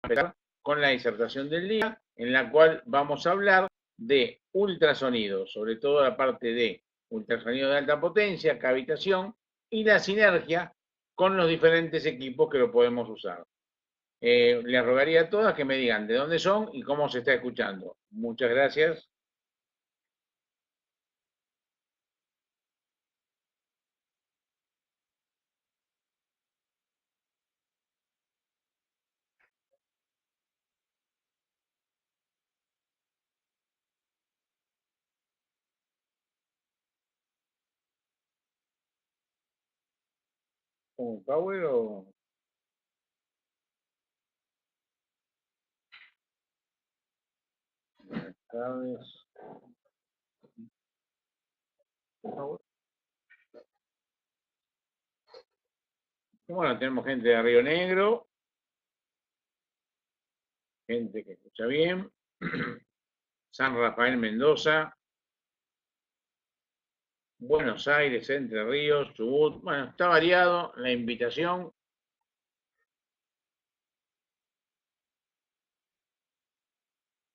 empezar con la disertación del día, en la cual vamos a hablar de ultrasonido, sobre todo la parte de ultrasonido de alta potencia, cavitación y la sinergia con los diferentes equipos que lo podemos usar. Les rogaría a todas que me digan de dónde son y cómo se está escuchando. Muchas gracias. ¿Power o...? Bueno, tenemos gente de Río Negro, gente que escucha bien, San Rafael Mendoza, Buenos Aires, Entre Ríos, Chubut. Bueno, está variado la invitación.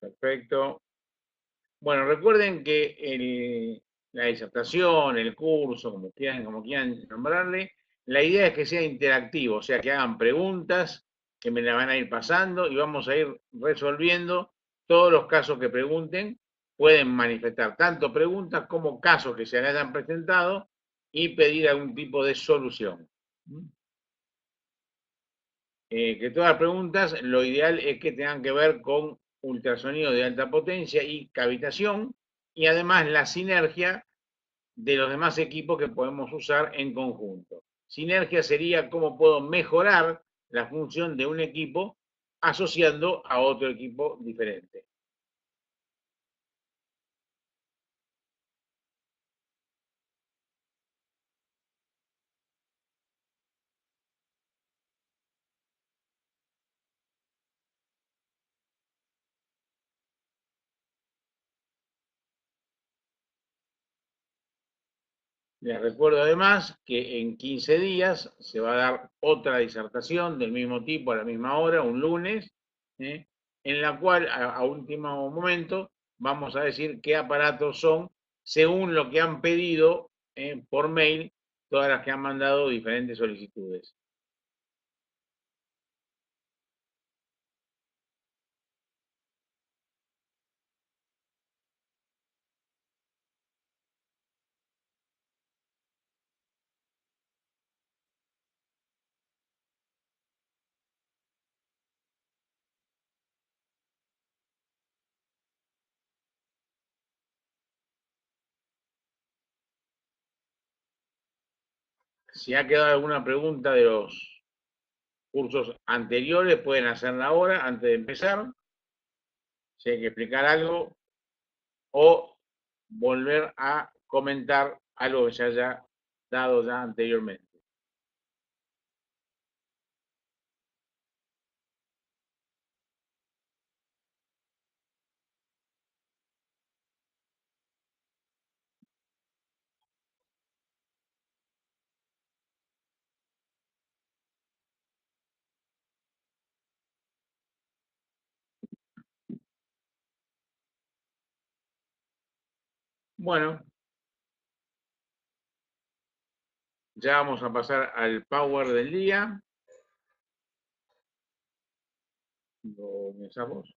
Perfecto. Bueno, recuerden que la disertación, el curso, como quieran nombrarle, la idea es que sea interactivo, o sea, que hagan preguntas, que me la van a ir pasando y vamos a ir resolviendo todos los casos que pregunten. Pueden manifestar tanto preguntas como casos que se les hayan presentado y pedir algún tipo de solución. Que todas las preguntas, lo ideal es que tengan que ver con ultrasonido de alta potencia y cavitación, y además la sinergia de los demás equipos que podemos usar en conjunto. Sinergia sería cómo puedo mejorar la función de un equipo asociando a otro equipo diferente. Les recuerdo además que en 15 días se va a dar otra disertación del mismo tipo a la misma hora, un lunes, en la cual a último momento vamos a decir qué aparatos son según lo que han pedido por mail todas las que han mandado diferentes solicitudes. Si ha quedado alguna pregunta de los cursos anteriores, pueden hacerla ahora antes de empezar. Si hay que explicar algo o volver a comentar algo que se haya dado ya anteriormente. Bueno, ya vamos a pasar al power del día. Lo comenzamos.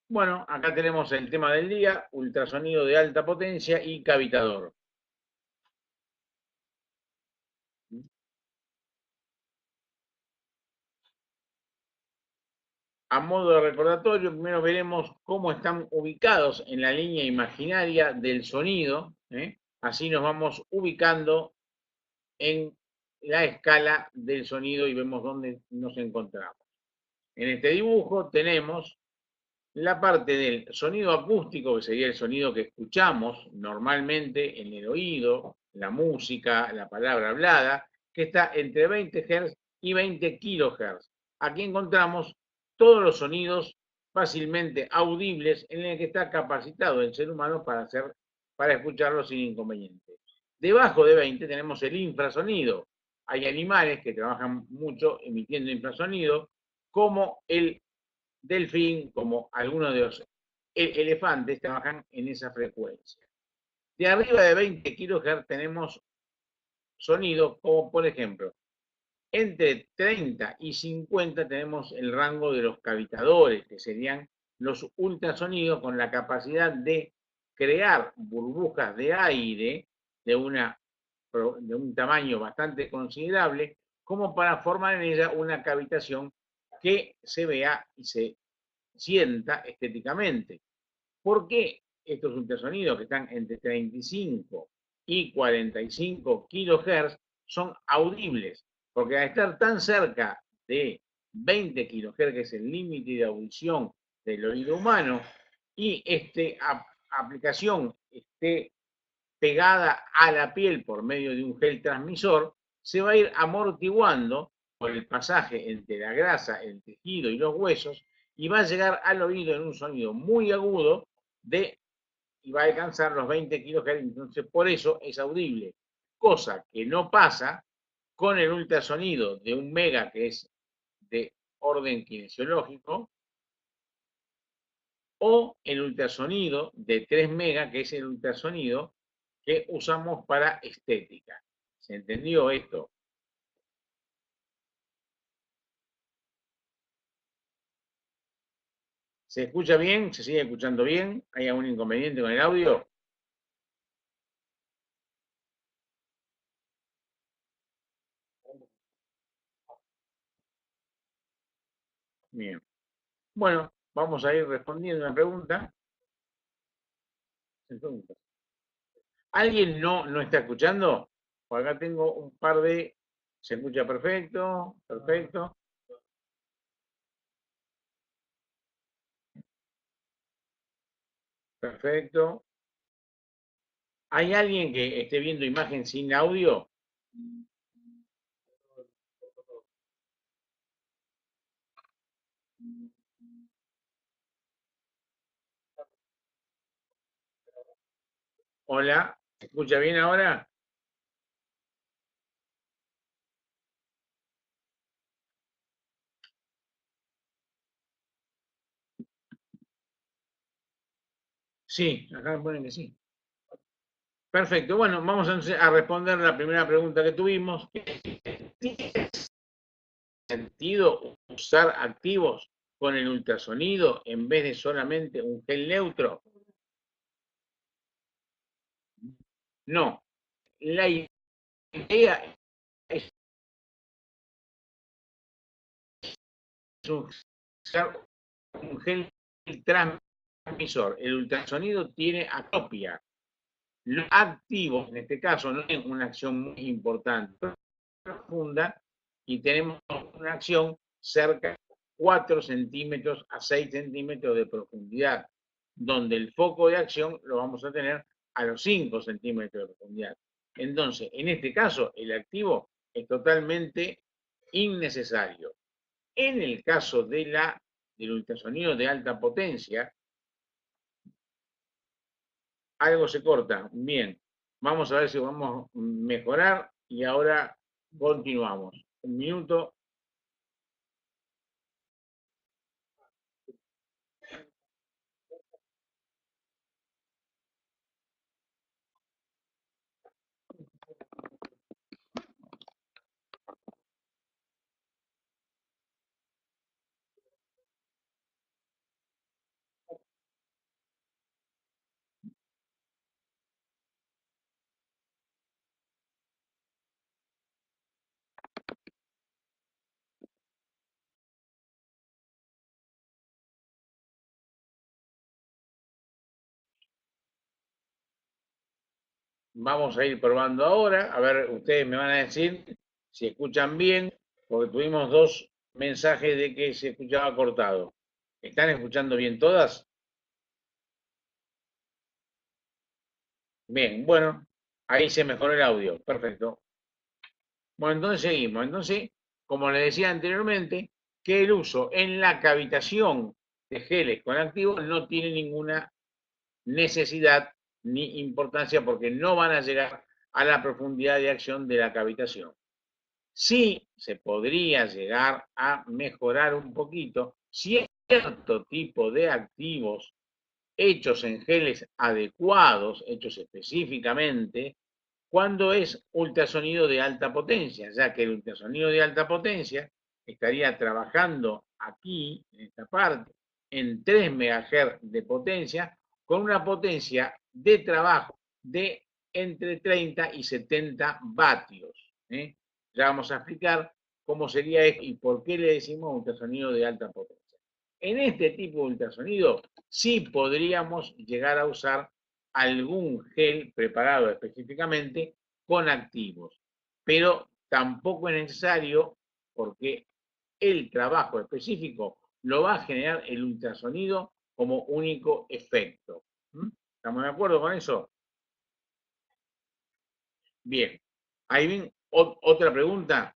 Bueno, acá tenemos el tema del día, ultrasonido de alta potencia y cavitador. A modo de recordatorio, primero veremos cómo están ubicados en la línea imaginaria del sonido. Así nos vamos ubicando en la escala del sonido y vemos dónde nos encontramos. En este dibujo tenemos la parte del sonido acústico, que sería el sonido que escuchamos normalmente en el oído, la música, la palabra hablada, que está entre 20 Hz y 20 kHz. Aquí encontramos todos los sonidos fácilmente audibles en el que está capacitado el ser humano para escucharlo sin inconveniente. Debajo de 20 tenemos el infrasonido, hay animales que trabajan mucho emitiendo infrasonido, como el delfín, como algunos de los elefantes trabajan en esa frecuencia. De arriba de 20 kHz tenemos sonidos como por ejemplo, entre 30 y 50 tenemos el rango de los cavitadores, que serían los ultrasonidos con la capacidad de crear burbujas de aire de, de un tamaño bastante considerable, como para formar en ella una cavitación que se vea y se sienta estéticamente. ¿Por qué estos ultrasonidos que están entre 35 y 45 kHz son audibles? Porque al estar tan cerca de 20 kHz, que es el límite de audición del oído humano, y esta aplicación esté pegada a la piel por medio de un gel transmisor, se va a ir amortiguando por el pasaje entre la grasa, el tejido y los huesos, y va a llegar al oído en un sonido muy agudo y va a alcanzar los 20 kHz, entonces por eso es audible, cosa que no pasa con el ultrasonido de 1 mega, que es de orden kinesiológico, o el ultrasonido de 3 mega, que es el ultrasonido que usamos para estética. ¿Se entendió esto? ¿Se escucha bien? ¿Se sigue escuchando bien? ¿Hay algún inconveniente con el audio? Bien. Bueno, vamos a ir respondiendo una pregunta. ¿Alguien no está escuchando? Por acá tengo un par de... ¿Se escucha perfecto? Perfecto. Perfecto. ¿Hay alguien que esté viendo imagen sin audio? Hola, ¿se escucha bien ahora? Sí, acá me ponen que sí. Perfecto. Bueno, vamos entonces a responder la primera pregunta que tuvimos. ¿Tiene sentido usar activos con el ultrasonido en vez de solamente un gel neutro? No. La idea es usar un gel transmisor. El ultrasonido tiene acopia. Los activos, en este caso, no tienen una acción muy importante, profunda, y tenemos una acción cerca de 4 centímetros a 6 centímetros de profundidad, donde el foco de acción lo vamos a tener a los 5 centímetros de profundidad. Entonces, en este caso, el activo es totalmente innecesario. En el caso del ultrasonido de alta potencia, algo se corta. Bien, vamos a ver si vamos a mejorar y ahora continuamos. Un minuto. Vamos a ir probando ahora. A ver, ustedes me van a decir si escuchan bien, porque tuvimos dos mensajes de que se escuchaba cortado. ¿Están escuchando bien todas? Bien, bueno, ahí se mejoró el audio. Perfecto. Bueno, entonces seguimos. Entonces, como les decía anteriormente, que el uso en la cavitación de geles con activos no tiene ninguna necesidad ni importancia porque no van a llegar a la profundidad de acción de la cavitación. Sí se podría llegar a mejorar un poquito cierto tipo de activos hechos en geles adecuados, hechos específicamente, cuando es ultrasonido de alta potencia, ya que el ultrasonido de alta potencia estaría trabajando aquí, en esta parte, en 3 MHz de potencia, con una potencia de trabajo de entre 30 y 70 vatios. ¿Eh? Ya vamos a explicar cómo sería esto y por qué le decimos ultrasonido de alta potencia. En este tipo de ultrasonido sí podríamos llegar a usar algún gel preparado específicamente con activos, pero tampoco es necesario porque el trabajo específico lo va a generar el ultrasonido como único efecto. ¿Mm? ¿Estamos de acuerdo con eso? Bien. Ahí ven, otra pregunta.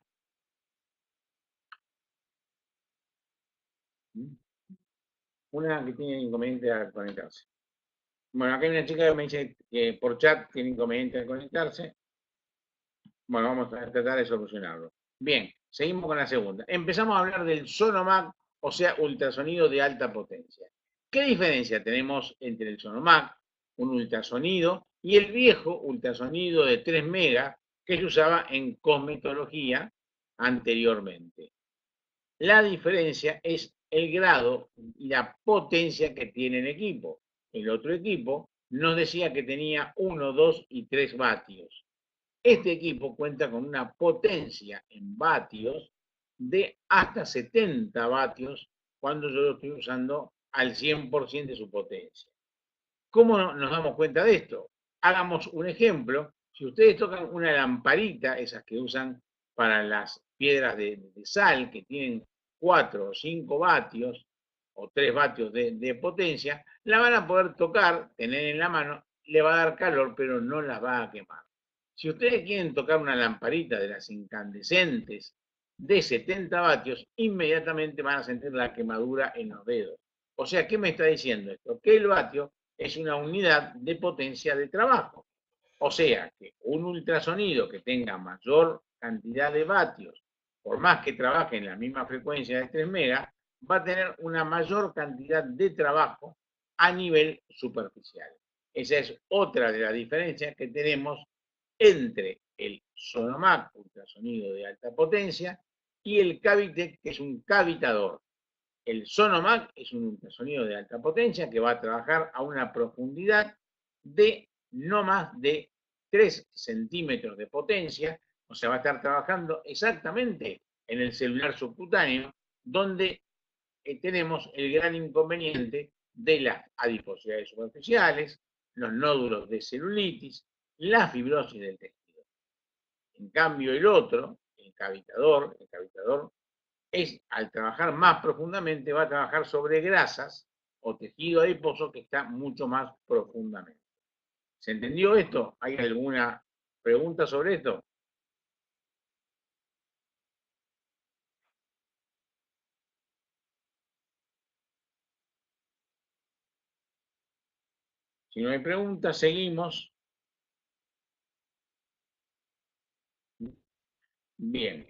¿Mm? Una que tiene inconveniente al conectarse. Bueno, acá hay una chica que me dice que por chat tiene inconveniente al conectarse. Bueno, vamos a tratar de solucionarlo. Bien, seguimos con la segunda. Empezamos a hablar del Sonomac, o sea, ultrasonido de alta potencia. ¿Qué diferencia tenemos entre el Sonomac, un ultrasonido, y el viejo ultrasonido de 3 megas que se usaba en cosmetología anteriormente? La diferencia es el grado y la potencia que tiene el equipo. El otro equipo nos decía que tenía 1, 2 y 3 vatios. Este equipo cuenta con una potencia en vatios de hasta 70 vatios cuando yo lo estoy usando al 100% de su potencia. ¿Cómo nos damos cuenta de esto? Hagamos un ejemplo. Si ustedes tocan una lamparita, esas que usan para las piedras de sal, que tienen 4 o 5 vatios o 3 vatios de potencia, la van a poder tocar, tener en la mano, le va a dar calor, pero no las va a quemar. Si ustedes quieren tocar una lamparita de las incandescentes de 70 vatios, inmediatamente van a sentir la quemadura en los dedos. O sea, ¿qué me está diciendo esto? Que el vatio es una unidad de potencia de trabajo. O sea, que un ultrasonido que tenga mayor cantidad de vatios, por más que trabaje en la misma frecuencia de 3 megas, va a tener una mayor cantidad de trabajo a nivel superficial. Esa es otra de las diferencias que tenemos entre el Sonomac, ultrasonido de alta potencia, y el Cavitec, que es un cavitador. El Sonomac es un ultrasonido de alta potencia que va a trabajar a una profundidad de no más de 3 centímetros de potencia, o sea, va a estar trabajando exactamente en el celular subcutáneo, donde tenemos el gran inconveniente de las adiposidades superficiales, los nódulos de celulitis, la fibrosis del tejido. En cambio, el cavitador es, al trabajar más profundamente, va a trabajar sobre grasas o tejido adiposo que está mucho más profundamente. ¿Se entendió esto? ¿Hay alguna pregunta sobre esto? Si no hay preguntas, seguimos. Bien.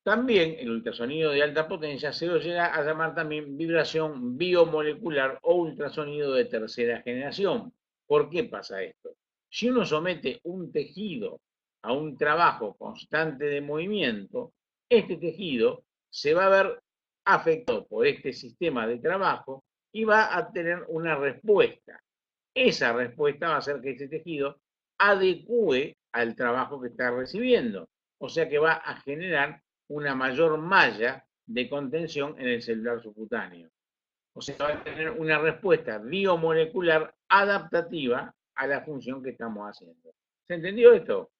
También el ultrasonido de alta potencia se lo llega a llamar también vibración biomolecular o ultrasonido de tercera generación. ¿Por qué pasa esto? Si uno somete un tejido a un trabajo constante de movimiento, este tejido se va a ver afectado por este sistema de trabajo y va a tener una respuesta. Esa respuesta va a hacer que ese tejido adecue al trabajo que está recibiendo. O sea que va a generar una mayor malla de contención en el celular subcutáneo. O sea, va a tener una respuesta biomolecular adaptativa a la función que estamos haciendo. ¿Se entendió esto?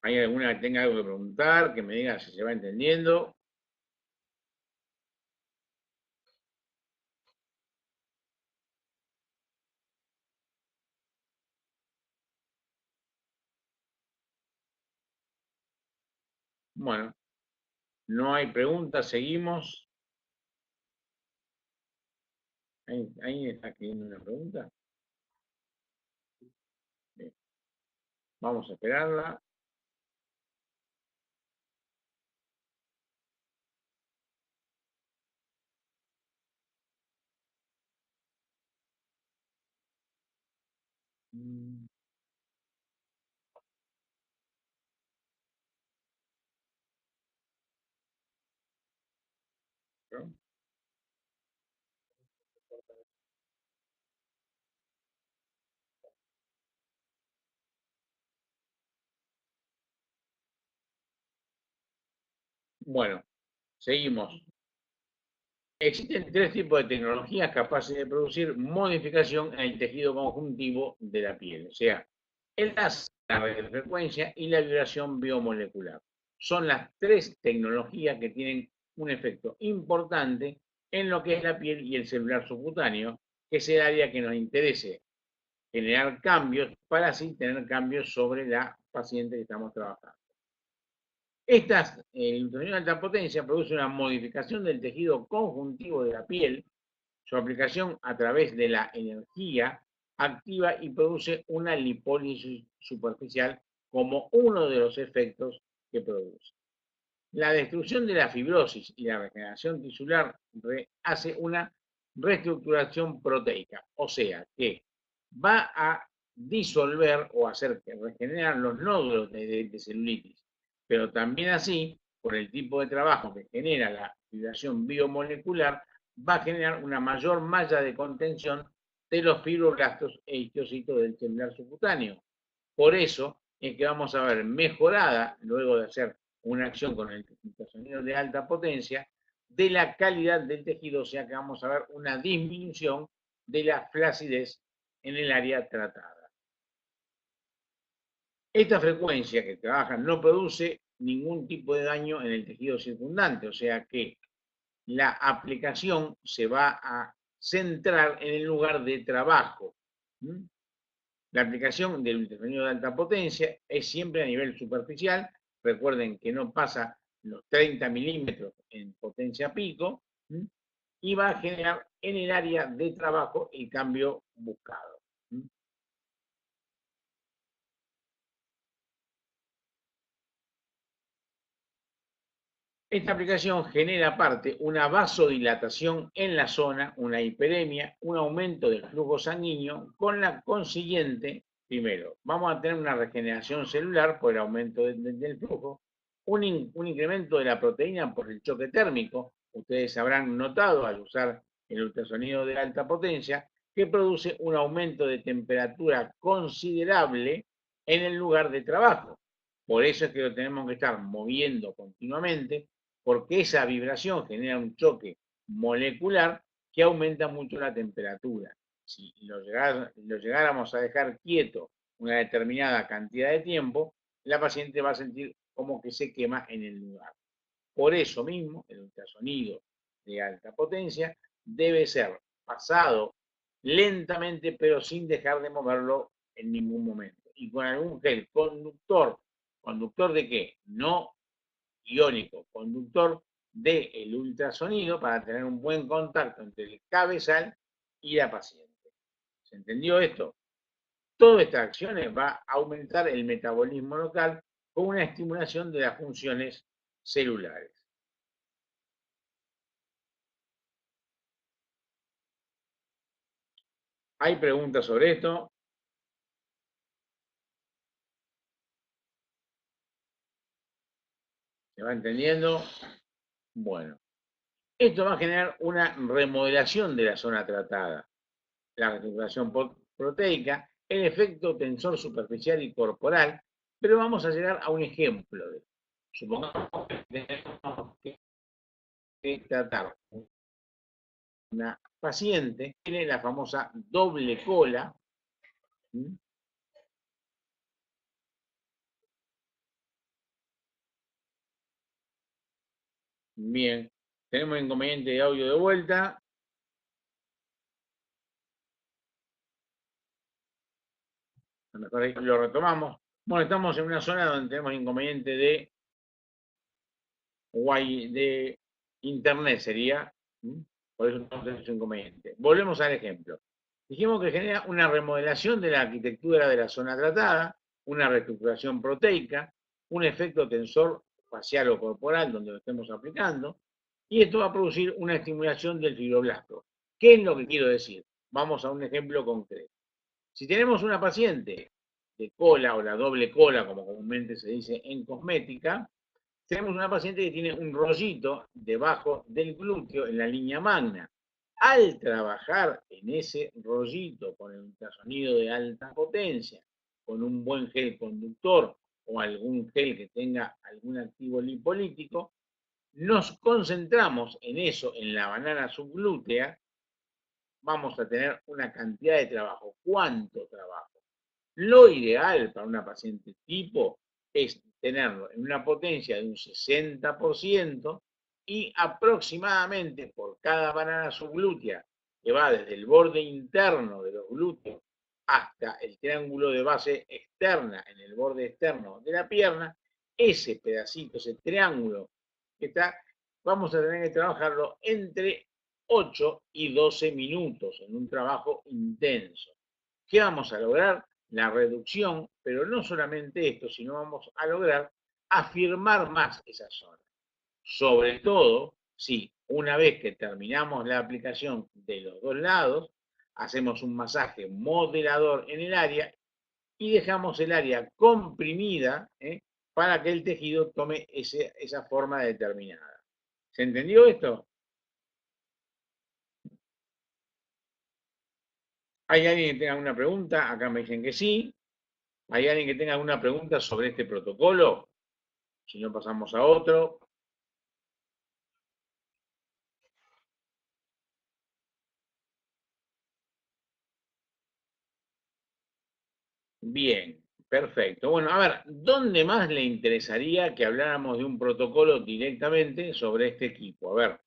¿Hay alguna que tenga algo que preguntar, que me diga si se va entendiendo? Bueno, no hay preguntas, seguimos. Ahí está escribiendo una pregunta. Bien, vamos a esperarla. Mm, ¿no? Bueno, seguimos. Existen tres tipos de tecnologías capaces de producir modificación en el tejido conjuntivo de la piel, o sea, el láser, la radiofrecuencia y la vibración biomolecular. Son las tres tecnologías que tienen un efecto importante en lo que es la piel y el celular subcutáneo, que es el área que nos interese generar cambios para así tener cambios sobre la paciente que estamos trabajando. El ultrasonido de alta potencia produce una modificación del tejido conjuntivo de la piel. Su aplicación a través de la energía activa y produce una lipólisis superficial como uno de los efectos que produce. La destrucción de la fibrosis y la regeneración tisular hace una reestructuración proteica, o sea que va a disolver o hacer que regeneran los nódulos de celulitis, pero también así, por el tipo de trabajo que genera la fibración biomolecular, va a generar una mayor malla de contención de los fibroblastos e histocitos del celular subcutáneo. Por eso es que vamos a ver mejorada, luego de hacer una acción con el ultrasonido de alta potencia, de la calidad del tejido, o sea que vamos a ver una disminución de la flacidez en el área tratada. Esta frecuencia que trabaja no produce ningún tipo de daño en el tejido circundante, o sea que la aplicación se va a centrar en el lugar de trabajo. La aplicación del ultrasonido de alta potencia es siempre a nivel superficial. Recuerden que no pasa los 30 milímetros en potencia pico y va a generar en el área de trabajo el cambio buscado. Esta aplicación genera aparte una vasodilatación en la zona, una hiperemia, un aumento del flujo sanguíneo, con la consiguiente, primero, vamos a tener una regeneración celular por el aumento del flujo, un incremento de la proteína por el choque térmico, ustedes habrán notado al usar el ultrasonido de alta potencia, que produce un aumento de temperatura considerable en el lugar de trabajo. Por eso es que lo tenemos que estar moviendo continuamente porque esa vibración genera un choque molecular que aumenta mucho la temperatura. Si lo llegáramos a dejar quieto una determinada cantidad de tiempo, la paciente va a sentir como que se quema en el lugar. Por eso mismo, el ultrasonido de alta potencia debe ser pasado lentamente, pero sin dejar de moverlo en ningún momento. Y con algún gel conductor, ¿conductor de qué? No iónico, conductor del ultrasonido para tener un buen contacto entre el cabezal y la paciente. ¿Se entendió esto? Todas estas acciones va a aumentar el metabolismo local con una estimulación de las funciones celulares. ¿Hay preguntas sobre esto? ¿Se va entendiendo? Bueno, esto va a generar una remodelación de la zona tratada, la reestructuración proteica, el efecto tensor superficial y corporal, pero vamos a llegar a un ejemplo de supongamos que tenemos que tratar una paciente que tiene la famosa doble cola. Bien, tenemos inconveniente de audio de vuelta. A lo mejor ahí lo retomamos. Bueno, estamos en una zona donde tenemos inconveniente de internet, sería. Por eso tenemos ese inconveniente. Volvemos al ejemplo. Dijimos que genera una remodelación de la arquitectura de la zona tratada, una reestructuración proteica, un efecto tensor facial o corporal donde lo estemos aplicando, y esto va a producir una estimulación del fibroblasto. ¿Qué es lo que quiero decir? Vamos a un ejemplo concreto. Si tenemos una paciente de cola o la doble cola, como comúnmente se dice en cosmética, tenemos una paciente que tiene un rollito debajo del glúteo en la línea magna. Al trabajar en ese rollito con el ultrasonido de alta potencia, con un buen gel conductor o algún gel que tenga algún activo lipolítico, nos concentramos en eso, en la banana subglútea, vamos a tener una cantidad de trabajo. ¿Cuánto trabajo? Lo ideal para una paciente tipo es tenerlo en una potencia de un 60% y aproximadamente por cada banana subglútea que va desde el borde interno de los glúteos hasta el triángulo de base externa en el borde externo de la pierna, ese pedacito, ese triángulo que está, vamos a tener que trabajarlo entre 8 y 12 minutos en un trabajo intenso. ¿Qué vamos a lograr? La reducción, pero no solamente esto, sino vamos a lograr afirmar más esa zona. Sobre todo si una vez que terminamos la aplicación de los dos lados, hacemos un masaje moderador en el área y dejamos el área comprimida para que el tejido tome esa forma determinada. ¿Se entendió esto? ¿Hay alguien que tenga alguna pregunta? Acá me dicen que sí. ¿Hay alguien que tenga alguna pregunta sobre este protocolo? Si no, pasamos a otro. Bien, perfecto. Bueno, a ver, ¿dónde más le interesaría que habláramos de un protocolo directamente sobre este equipo? A ver,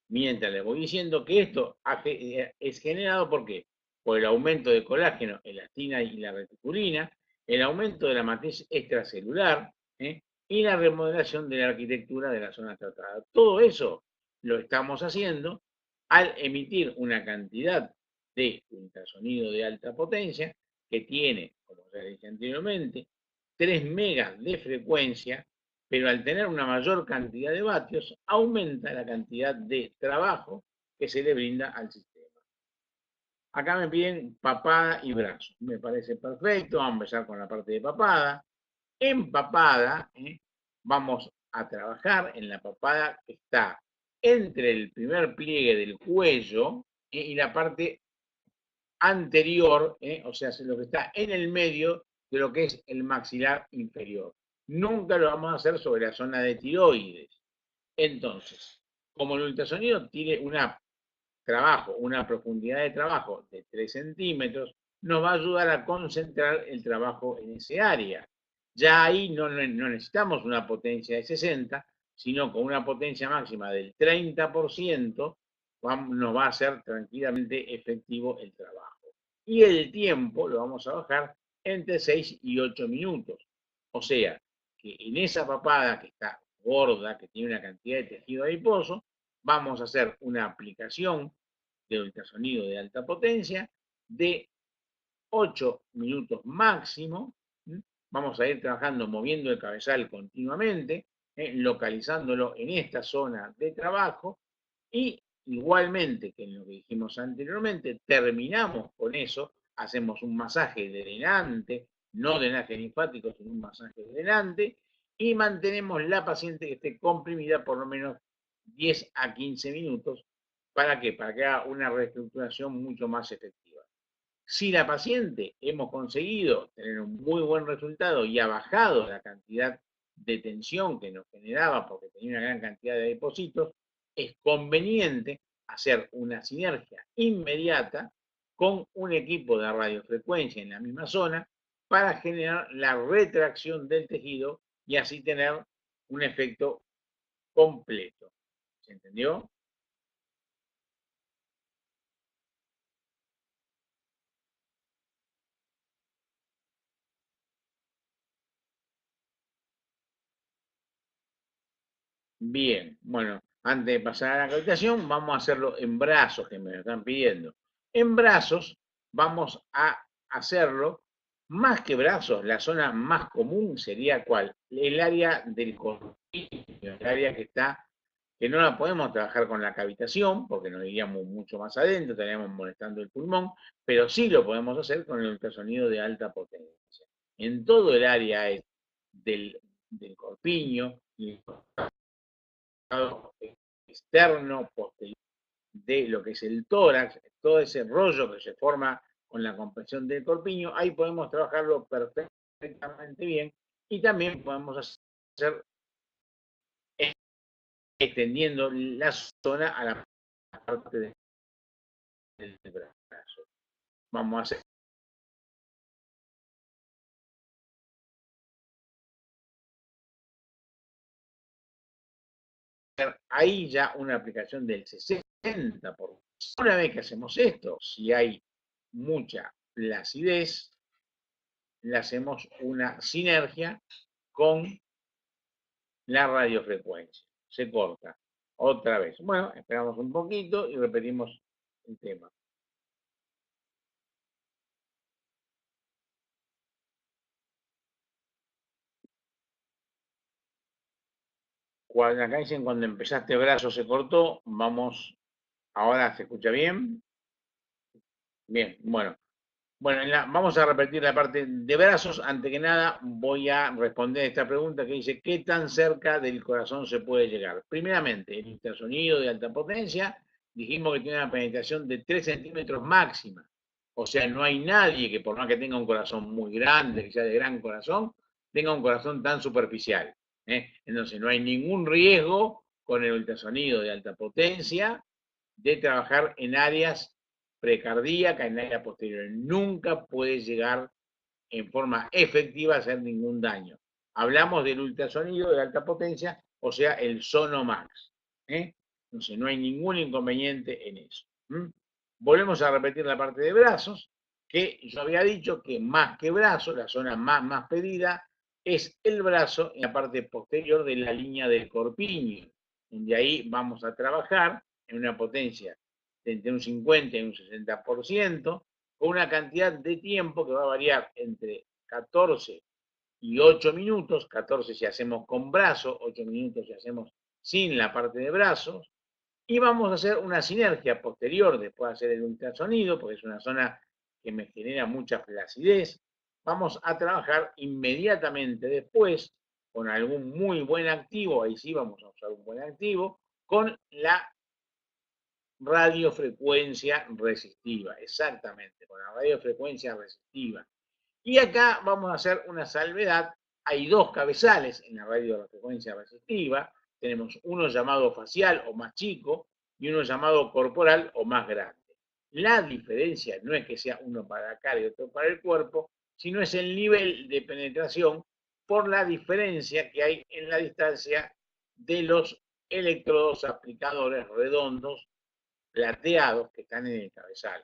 mientras les voy diciendo que esto es generado ¿por qué? Por el aumento de colágeno, elastina y la reticulina, el aumento de la matriz extracelular y la remodelación de la arquitectura de la zona tratada. Todo eso lo estamos haciendo al emitir una cantidad de ultrasonido de alta potencia que tiene, como ya dije anteriormente, 3 megas de frecuencia, pero al tener una mayor cantidad de vatios, aumenta la cantidad de trabajo que se le brinda al sistema. Acá me piden papada y brazo. Me parece perfecto. Vamos a empezar con la parte de papada. En papada, vamos a trabajar en la papada que está entre el primer pliegue del cuello y la parte anterior, o sea, lo que está en el medio de lo que es el maxilar inferior. Nunca lo vamos a hacer sobre la zona de tiroides. Entonces, como el ultrasonido tiene una profundidad de trabajo de 3 centímetros, nos va a ayudar a concentrar el trabajo en ese área. Ya ahí no necesitamos una potencia de 60, sino con una potencia máxima del 30%, nos va a hacer tranquilamente efectivo el trabajo. Y el tiempo lo vamos a bajar entre 6 y 8 minutos. O sea, que en esa papada que está gorda, que tiene una cantidad de tejido adiposo, vamos a hacer una aplicación de ultrasonido de alta potencia de 8 minutos máximo. Vamos a ir trabajando, moviendo el cabezal continuamente, localizándolo en esta zona de trabajo y igualmente que en lo que dijimos anteriormente, terminamos con eso, hacemos un masaje drenante, no drenaje linfático, sino un masaje drenante, y mantenemos la paciente que esté comprimida por lo menos 10 a 15 minutos. ¿Para qué? Para que haga una reestructuración mucho más efectiva. Si la paciente hemos conseguido tener un muy buen resultado y ha bajado la cantidad de tensión que nos generaba porque tenía una gran cantidad de depósitos, es conveniente hacer una sinergia inmediata con un equipo de radiofrecuencia en la misma zona para generar la retracción del tejido y así tener un efecto completo. ¿Se entendió? Bien, bueno, Antes de pasar a la cavitación, vamos a hacerlo en brazos, que me lo están pidiendo. En brazos vamos a hacerlo, más que brazos, la zona más común sería ¿cuál? El área del corpiño, el área que está, que no la podemos trabajar con la cavitación, porque nos iríamos mucho más adentro, estaríamos molestando el pulmón, pero sí lo podemos hacer con el ultrasonido de alta potencia. En todo el área del, del corpiño, y externo, posterior de lo que es el tórax, todo ese rollo que se forma con la compresión del corpiño, ahí podemos trabajarlo perfectamente bien y también podemos hacer extendiendo la zona a la parte del brazo. Vamos a hacer ahí ya una aplicación del 60%. Una vez que hacemos esto, si hay mucha flacidez, le hacemos una sinergia con la radiofrecuencia. Se corta. Otra vez. Bueno, esperamos un poquito y repetimos el tema. Cuando acá dicen cuando empezaste brazo se cortó, vamos, ahora se escucha bien. Bien, bueno. Bueno, vamos a repetir la parte de brazos. Antes que nada, voy a responder esta pregunta que dice, ¿qué tan cerca del corazón se puede llegar? Primeramente, el ultrasonido de alta potencia, dijimos que tiene una penetración de 3 centímetros máxima. O sea, no hay nadie que por más que tenga un corazón muy grande, que sea de gran corazón, tenga un corazón tan superficial. Entonces, no hay ningún riesgo con el ultrasonido de alta potencia de trabajar en áreas precardíacas, en área posterior. Nunca puede llegar en forma efectiva a hacer ningún daño. Hablamos del ultrasonido de alta potencia, o sea, el Sonomax. Entonces, no hay ningún inconveniente en eso. Volvemos a repetir la parte de brazos, que yo había dicho que más que brazo, la zona más pedida, es el brazo en la parte posterior de la línea del corpiño, donde ahí vamos a trabajar en una potencia de entre un 50 y un 60%, con una cantidad de tiempo que va a variar entre 14 y 8 minutos, 14 si hacemos con brazo, 8 minutos si hacemos sin la parte de brazos, y vamos a hacer una sinergia posterior después de hacer el ultrasonido, porque es una zona que me genera mucha flacidez. Vamos a trabajar inmediatamente después con algún muy buen activo, ahí sí vamos a usar un buen activo, con la radiofrecuencia resistiva, exactamente, con la radiofrecuencia resistiva. Y acá vamos a hacer una salvedad. Hay dos cabezales en la radiofrecuencia resistiva. Tenemos uno llamado facial o más chico y uno llamado corporal o más grande. La diferencia no es que sea uno para la cara y otro para el cuerpo, sino es el nivel de penetración por la diferencia que hay en la distancia de los electrodos aplicadores redondos plateados que están en el cabezal.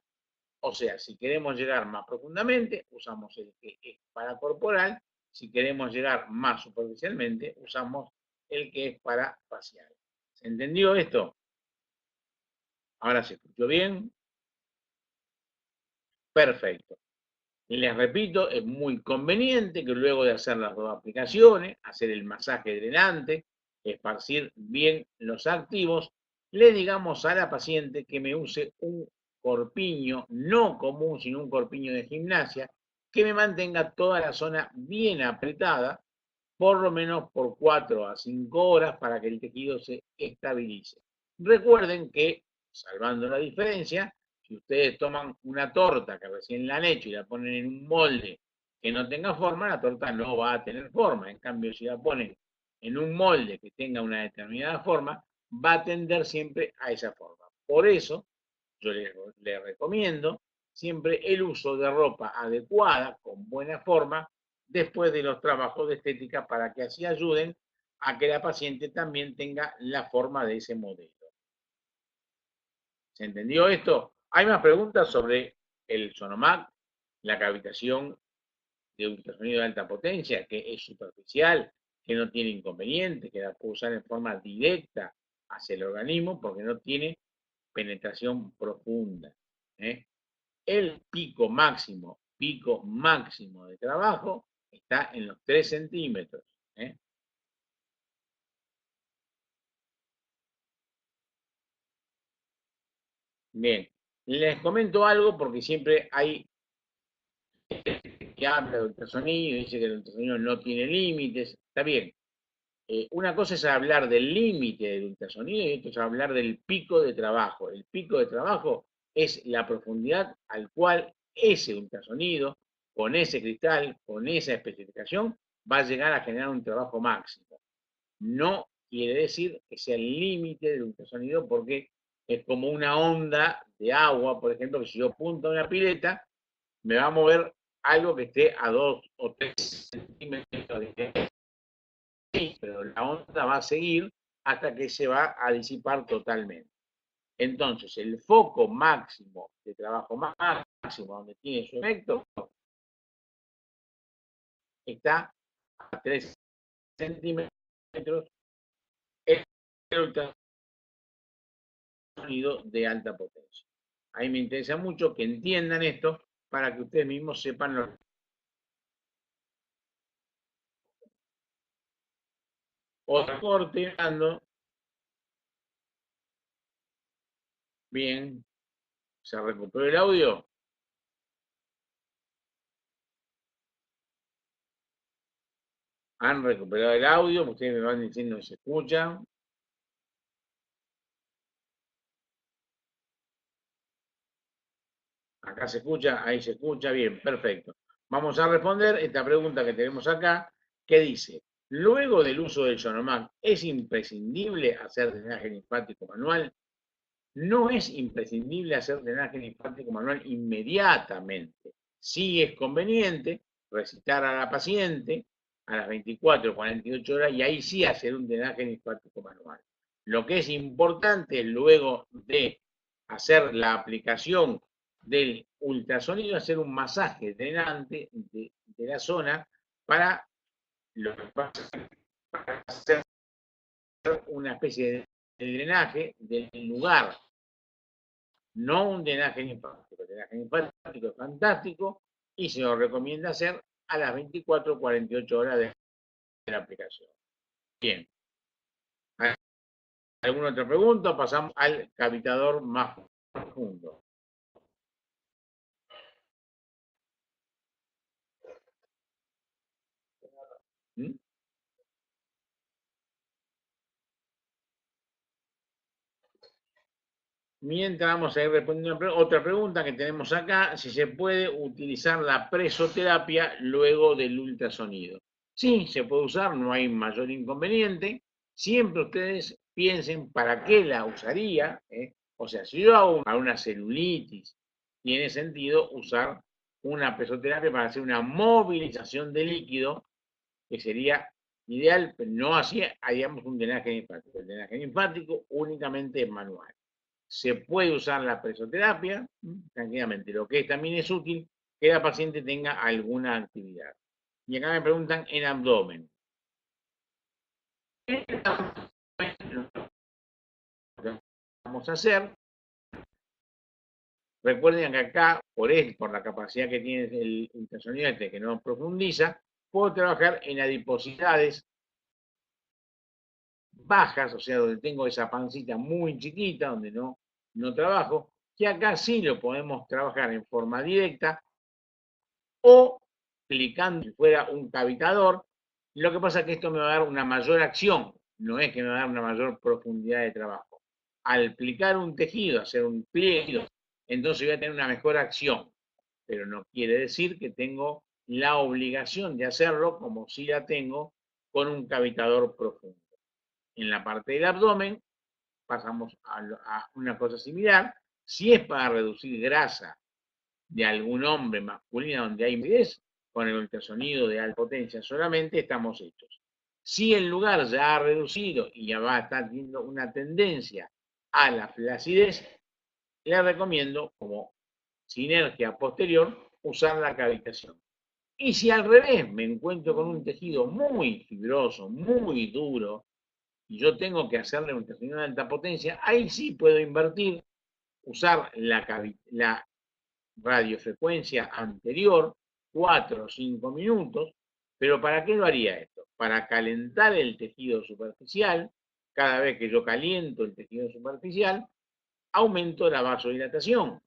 O sea, si queremos llegar más profundamente, usamos el que es para corporal. Si queremos llegar más superficialmente, usamos el que es para facial. ¿Se entendió esto? Ahora se escuchó bien. Perfecto. Les repito, es muy conveniente que luego de hacer las dos aplicaciones, hacer el masaje drenante, esparcir bien los activos, le digamos a la paciente que me use un corpiño, no común, sino un corpiño de gimnasia, que me mantenga toda la zona bien apretada, por lo menos por 4 a 5 horas para que el tejido se estabilice. Recuerden que, salvando la diferencia, si ustedes toman una torta que recién la han hecho y la ponen en un molde que no tenga forma, la torta no va a tener forma. En cambio, si la ponen en un molde que tenga una determinada forma, va a tender siempre a esa forma. Por eso, yo les recomiendo siempre el uso de ropa adecuada, con buena forma, después de los trabajos de estética para que así ayuden a que la paciente también tenga la forma de ese modelo. ¿Se entendió esto? Hay más preguntas sobre el Sonomac, la cavitación de ultrasonido de alta potencia, que es superficial, que no tiene inconveniente, que la puedo usar en forma directa hacia el organismo porque no tiene penetración profunda. ¿eh? El pico máximo de trabajo está en los 3 centímetros. ¿eh? Bien, les comento algo porque siempre hay que habla de ultrasonido, dice que el ultrasonido no tiene límites, está bien. Una cosa es hablar del límite del ultrasonido y otra es hablar del pico de trabajo. El pico de trabajo es la profundidad al cual ese ultrasonido, con ese cristal, con esa especificación, va a llegar a generar un trabajo máximo. No quiere decir que sea el límite del ultrasonido porque es como una onda de agua, por ejemplo, que si yo apunto a una pileta, me va a mover algo que esté a 2 o 3 centímetros de distancia, pero la onda va a seguir hasta que se va a disipar totalmente. Entonces, el foco máximo de trabajo máximo donde tiene su efecto está a 3 centímetros el ultrasonido de alta potencia. Ahí me interesa mucho que entiendan esto para que ustedes mismos sepan lo que otro corte, bien, se recuperó el audio. Han recuperado el audio, ustedes me van diciendo que se escucha. Acá se escucha, ahí se escucha, bien, perfecto. Vamos a responder esta pregunta que tenemos acá, que dice, luego del uso del Sonomac, ¿es imprescindible hacer drenaje linfático manual? No es imprescindible hacer drenaje linfático manual inmediatamente. Sí es conveniente recitar a la paciente a las 24 o 48 horas y ahí sí hacer un drenaje linfático manual. Lo que es importante luego de hacer la aplicación del ultrasonido, hacer un masaje drenante de la zona para lo que pasa, para hacer una especie de drenaje del lugar, no un drenaje linfático. El drenaje linfático es fantástico y se lo recomienda hacer a las 24 o 48 horas de la aplicación. Bien. ¿Alguna otra pregunta? Pasamos al cavitador más profundo. ¿Mm? Mientras vamos a ir respondiendo otra pregunta que tenemos acá, si se puede utilizar la presoterapia luego del ultrasonido. Sí, se puede usar, no hay mayor inconveniente. Siempre ustedes piensen para qué la usaría. O sea, si yo hago una celulitis, tiene sentido usar una presoterapia para hacer una movilización de líquido, que sería ideal, pero no así haríamos un drenaje linfático. El drenaje linfático únicamente es manual. Se puede usar la presoterapia tranquilamente. Lo que también es útil que la paciente tenga alguna actividad. Y acá me preguntan en abdomen. ¿Qué vamos a hacer? Recuerden que acá, por la capacidad que tiene el ultrasonido este que no profundiza, puedo trabajar en adiposidades bajas, o sea, donde tengo esa pancita muy chiquita, donde no trabajo, que acá sí lo podemos trabajar en forma directa o clicando si fuera un cavitador. Lo que pasa es que esto me va a dar una mayor acción, no es que me va a dar una mayor profundidad de trabajo. Al aplicar un tejido, hacer un pliegue, entonces voy a tener una mejor acción, pero no quiere decir que tengo la obligación de hacerlo como si la tengo con un cavitador profundo. En la parte del abdomen pasamos a una cosa similar. Si es para reducir grasa de algún hombre masculino donde hay flacidez, con el ultrasonido de alta potencia solamente estamos hechos. Si el lugar ya ha reducido y ya va a estar teniendo una tendencia a la flacidez, le recomiendo como sinergia posterior usar la cavitación. Y si al revés me encuentro con un tejido muy fibroso, muy duro, y yo tengo que hacerle ultrasonido de alta potencia, ahí sí puedo invertir, usar la radiofrecuencia anterior, 4 o 5 minutos, pero ¿para qué lo haría esto? Para calentar el tejido superficial. Cada vez que yo caliento el tejido superficial, aumento la vasodilatación.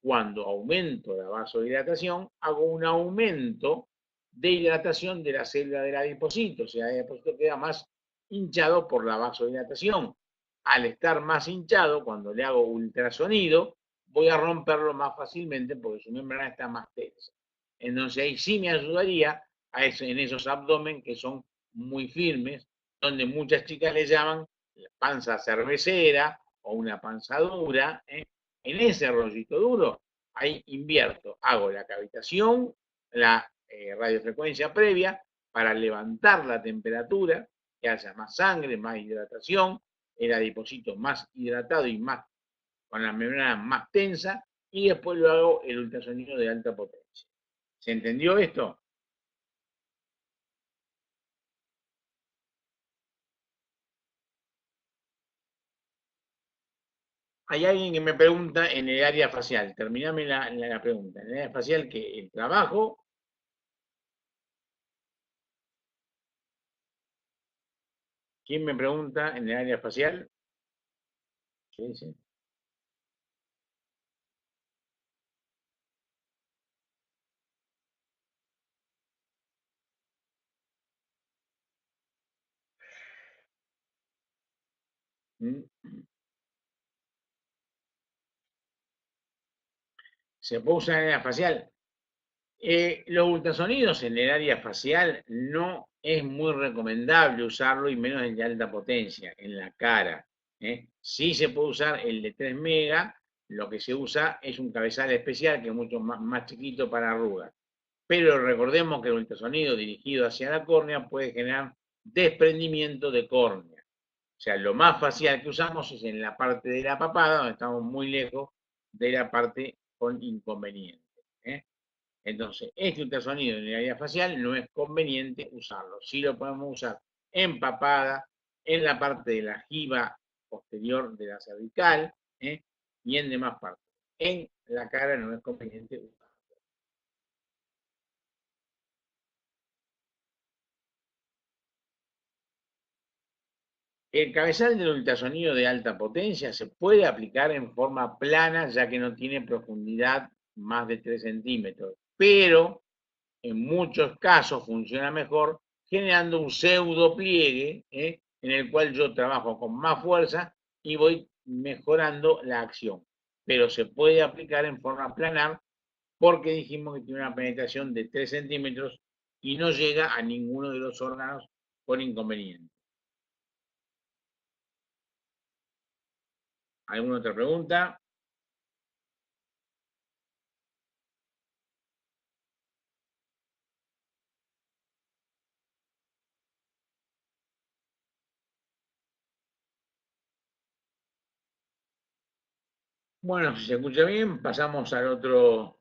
Cuando aumento la vasodilatación, hago un aumento de hidratación de la célula del adipocito, o sea, el adipocito queda más hinchado por la vasodilatación. Al estar más hinchado, cuando le hago ultrasonido, voy a romperlo más fácilmente porque su membrana está más tensa. Entonces ahí sí me ayudaría en esos abdomen que son muy firmes, donde muchas chicas le llaman panza cervecera o una panza dura. En ese rollito duro, ahí invierto, hago la cavitación, la radiofrecuencia previa para levantar la temperatura, que haya más sangre, más hidratación, el adipocito más hidratado y más con la membrana más tensa, y después lo hago el ultrasonido de alta potencia. ¿Se entendió esto? Hay alguien que me pregunta en el área facial, terminame la pregunta, en el área facial que el trabajo, ¿quién me pregunta en el área facial? ¿Qué dice? ¿Mm? ¿Se puede usar en el área facial? Los ultrasonidos en el área facial no es muy recomendable usarlo y menos el de alta potencia, en la cara. Sí se puede usar el de 3 megas, lo que se usa es un cabezal especial que es mucho más chiquito para arrugas. Pero recordemos que el ultrasonido dirigido hacia la córnea puede generar desprendimiento de córnea. O sea, lo más facial que usamos es en la parte de la papada, donde estamos muy lejos de la parte con inconveniente. ¿eh? Entonces, este ultrasonido en el área facial no es conveniente usarlo. Sí lo podemos usar en papada, en la parte de la jiba posterior de la cervical y en demás partes. En la cara no es conveniente usarlo. El cabezal del ultrasonido de alta potencia se puede aplicar en forma plana ya que no tiene profundidad más de 3 centímetros, pero en muchos casos funciona mejor generando un pseudo pliegue en el cual yo trabajo con más fuerza y voy mejorando la acción. Pero se puede aplicar en forma planar porque dijimos que tiene una penetración de 3 centímetros y no llega a ninguno de los órganos con inconveniente. ¿Alguna otra pregunta? Bueno, si se escucha bien, pasamos al otro.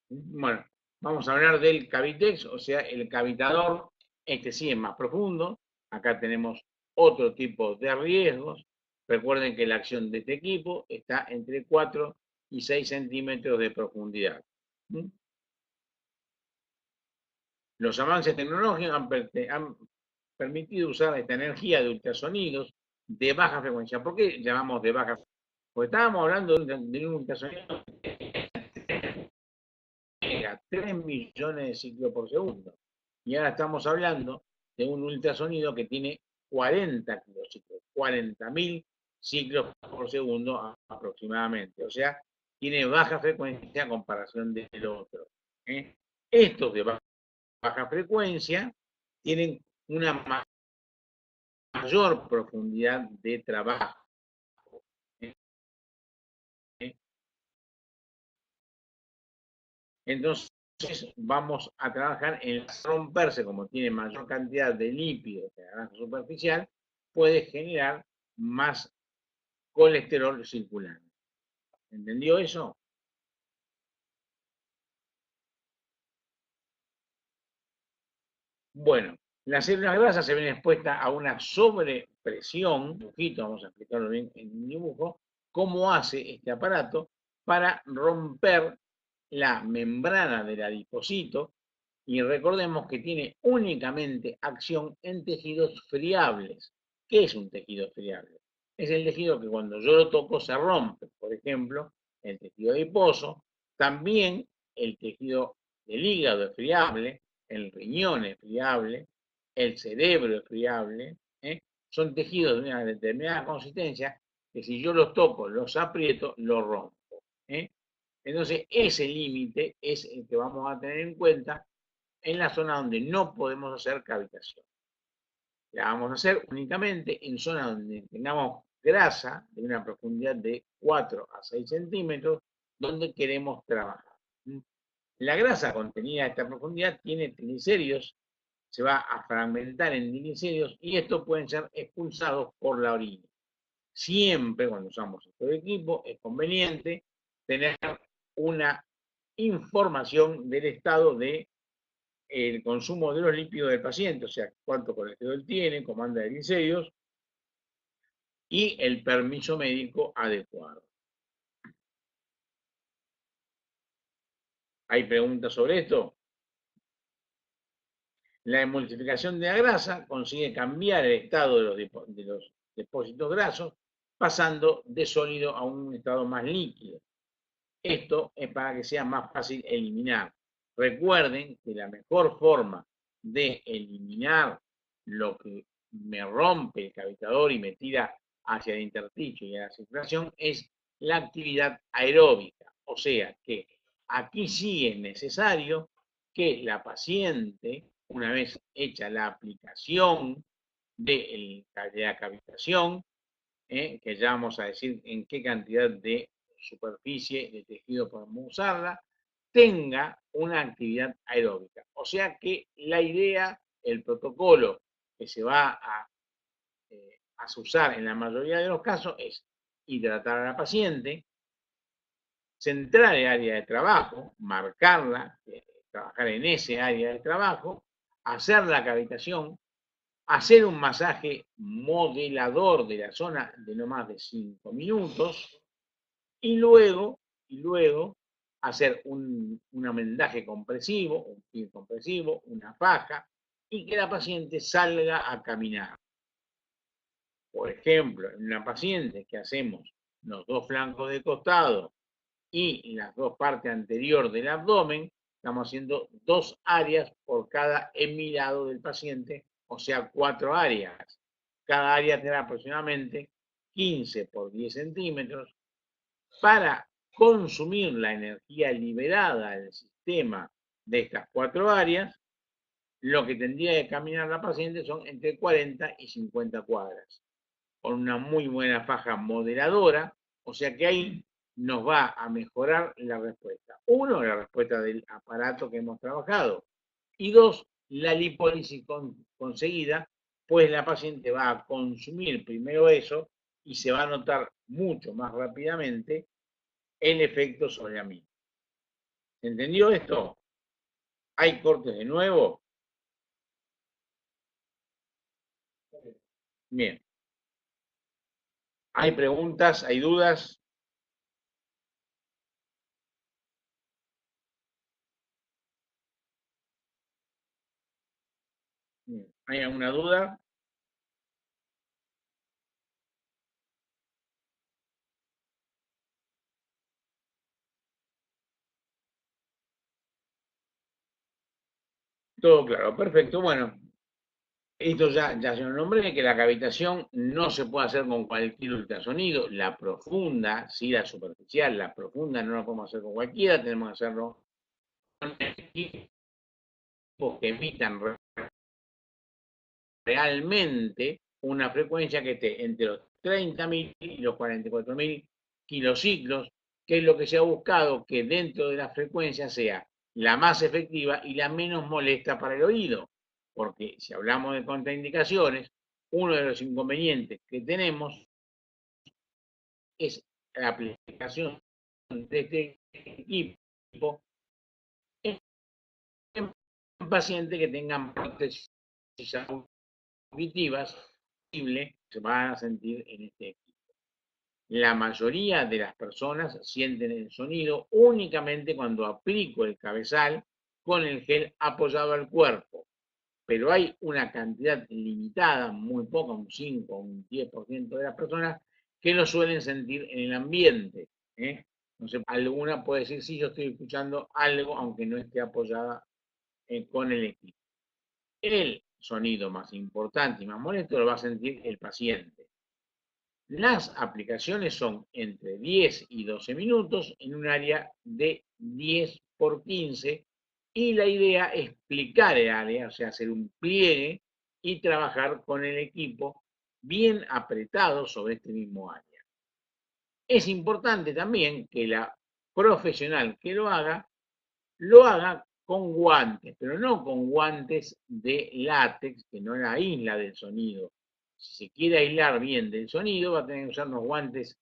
Bueno, vamos a hablar del Cavitex, o sea, el cavitador. Este sí es más profundo. Acá tenemos otro tipo de riesgos. Recuerden que la acción de este equipo está entre 4 y 6 centímetros de profundidad. ¿Mm? Los avances tecnológicos han permitido usar esta energía de ultrasonidos de baja frecuencia. ¿Por qué llamamos de baja frecuencia? Porque estábamos hablando de un ultrasonido a 3 millones de ciclos por segundo. Y ahora estamos hablando de un ultrasonido que tiene 40 kilociclos, 40.000 ciclos por segundo aproximadamente. O sea, tiene baja frecuencia a comparación del otro. Estos de baja frecuencia tienen una mayor profundidad de trabajo. Entonces vamos a trabajar en romperse, como tiene mayor cantidad de lípidos que la grasa superficial, puede generar más colesterol circulante. ¿Entendió eso? Bueno, las células grasas se ven expuestas a una sobrepresión, dibujito, vamos a explicarlo bien en un dibujo, cómo hace este aparato para romper la membrana del adipocito, y recordemos que tiene únicamente acción en tejidos friables. ¿Qué es un tejido friable? Es el tejido que cuando yo lo toco se rompe, por ejemplo, el tejido adiposo, también el tejido del hígado es friable, el riñón es friable, el cerebro es friable, ¿eh? Son tejidos de una determinada consistencia que si yo los toco, los aprieto, los rompo, ¿eh? Entonces, ese límite es el que vamos a tener en cuenta en la zona donde no podemos hacer cavitación. La vamos a hacer únicamente en zonas donde tengamos grasa de una profundidad de 4 a 6 centímetros, donde queremos trabajar. La grasa contenida a esta profundidad tiene triglicéridos, se va a fragmentar en triglicéridos y estos pueden ser expulsados por la orina. Siempre cuando usamos este equipo es conveniente tener una información del estado de el consumo de los lípidos del paciente, o sea, cuánto colesterol tiene, cómo anda de glicéridos y el permiso médico adecuado. ¿Hay preguntas sobre esto? La emulsificación de la grasa consigue cambiar el estado de los depósitos grasos, pasando de sólido a un estado más líquido. Esto es para que sea más fácil eliminar. Recuerden que la mejor forma de eliminar lo que me rompe el cavitador y me tira hacia el intersticio y a la circulación es la actividad aeróbica. O sea que aquí sí es necesario que la paciente, una vez hecha la aplicación de la cavitación, que ya vamos a decir en qué cantidad de superficie de tejido podemos usarla, tenga una actividad aeróbica. O sea que la idea, el protocolo que se va a usar en la mayoría de los casos es hidratar a la paciente, centrar el área de trabajo, marcarla, trabajar en ese área de trabajo, hacer la cavitación, hacer un masaje modelador de la zona de no más de 5 minutos y luego hacer un amendaje compresivo, un pie compresivo, una faja y que la paciente salga a caminar. Por ejemplo, en una paciente que hacemos los dos flancos de costado y las dos partes anteriores del abdomen, estamos haciendo 2 áreas por cada hemirado del paciente, o sea, 4 áreas. Cada área tendrá aproximadamente 15 por 10 centímetros. Para consumir la energía liberada del sistema de estas 4 áreas, lo que tendría que caminar la paciente son entre 40 y 50 cuadras, con una muy buena faja moderadora, o sea que ahí nos va a mejorar la respuesta. Uno, la respuesta del aparato que hemos trabajado. Y dos, la lipólisis conseguida, pues la paciente va a consumir primero eso y se va a notar mucho más rápidamente el efecto sobre la misma. ¿Se entendió esto? ¿Hay cortes de nuevo? Bien. ¿Hay preguntas? ¿Hay dudas? ¿Hay alguna duda? Todo claro, perfecto. Bueno, esto ya se lo nombré, que la cavitación no se puede hacer con cualquier ultrasonido. La profunda, sí, la superficial, la profunda no la podemos hacer con cualquiera, tenemos que hacerlo con equipos que emitan realmente una frecuencia que esté entre los 30.000 y los 44.000 kilociclos, que es lo que se ha buscado que dentro de la frecuencia sea la más efectiva y la menos molesta para el oído. Porque si hablamos de contraindicaciones, uno de los inconvenientes que tenemos es la aplicación de este equipo en paciente que tengan prótesis auditivas, se van a sentir en este equipo. La mayoría de las personas sienten el sonido únicamente cuando aplico el cabezal con el gel apoyado al cuerpo, pero hay una cantidad limitada, muy poca, un 5 o un 10% de las personas que lo suelen sentir en el ambiente. Entonces, alguna puede decir, sí, yo estoy escuchando algo, aunque no esté apoyada con el equipo. El sonido más importante y más molesto lo va a sentir el paciente. Las aplicaciones son entre 10 y 12 minutos en un área de 10 por 15 y la idea es explicar el área, o sea, hacer un pliegue y trabajar con el equipo bien apretado sobre este mismo área. Es importante también que la profesional que lo haga con guantes, pero no con guantes de látex, que no la aísla del sonido. Si se quiere aislar bien del sonido, va a tener que usar unos guantes,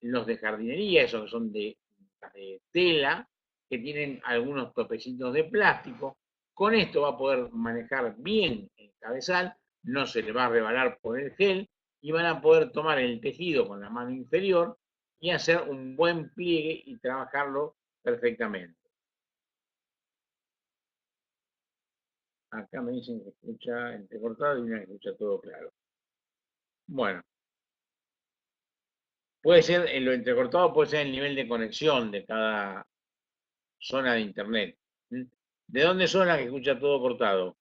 los de jardinería, esos que son de tela, que tienen algunos topecitos de plástico. Con esto va a poder manejar bien el cabezal, no se le va a rebalar por el gel y van a poder tomar el tejido con la mano inferior y hacer un buen pliegue y trabajarlo perfectamente. Acá me dicen que escucha entrecortado y una que escucha todo claro. Bueno, puede ser, en lo entrecortado puede ser el nivel de conexión de cada zona de internet. ¿De dónde son las que escucha todo cortado?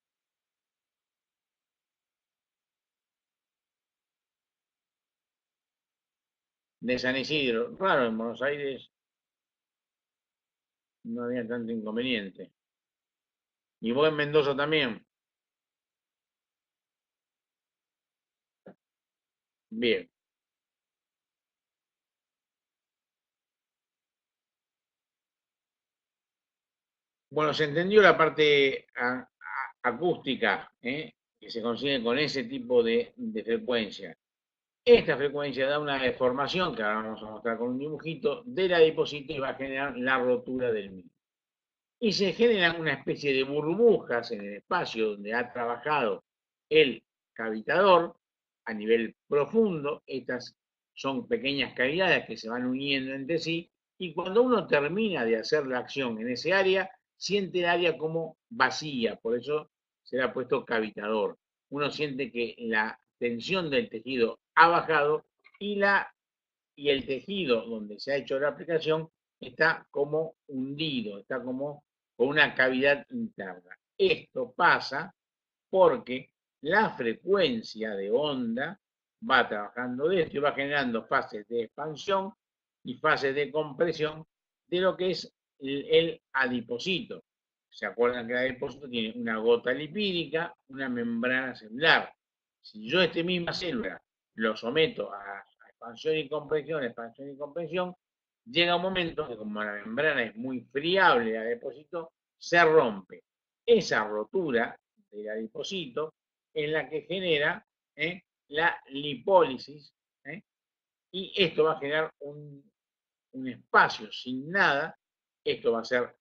De San Isidro. Claro, en Buenos Aires no había tanto inconveniente. Y vos en Mendoza también. Bien. Bueno, se entendió la parte acústica, que se consigue con ese tipo de frecuencia. Esta frecuencia da una deformación, que ahora vamos a mostrar con un dibujito, del adipocito y va a generar la rotura del mismo. Y se generan una especie de burbujas en el espacio donde ha trabajado el cavitador a nivel profundo. Estas son pequeñas cavidades que se van uniendo entre sí y cuando uno termina de hacer la acción en ese área, siente el área como vacía, por eso se le ha puesto cavitador. Uno siente que la tensión del tejido ha bajado y, y el tejido donde se ha hecho la aplicación está como hundido, está como con una cavidad interna. Esto pasa porque la frecuencia de onda va trabajando de esto y va generando fases de expansión y fases de compresión de lo que es el adipocito. ¿Se acuerdan que el adipocito tiene una gota lipídica, una membrana celular? Si yo esta misma célula lo someto a expansión y compresión, llega un momento que como la membrana es muy friable, el adipocito se rompe. Esa rotura del adipocito es la que genera la lipólisis, y esto va a generar un espacio sin nada. Esto va a ser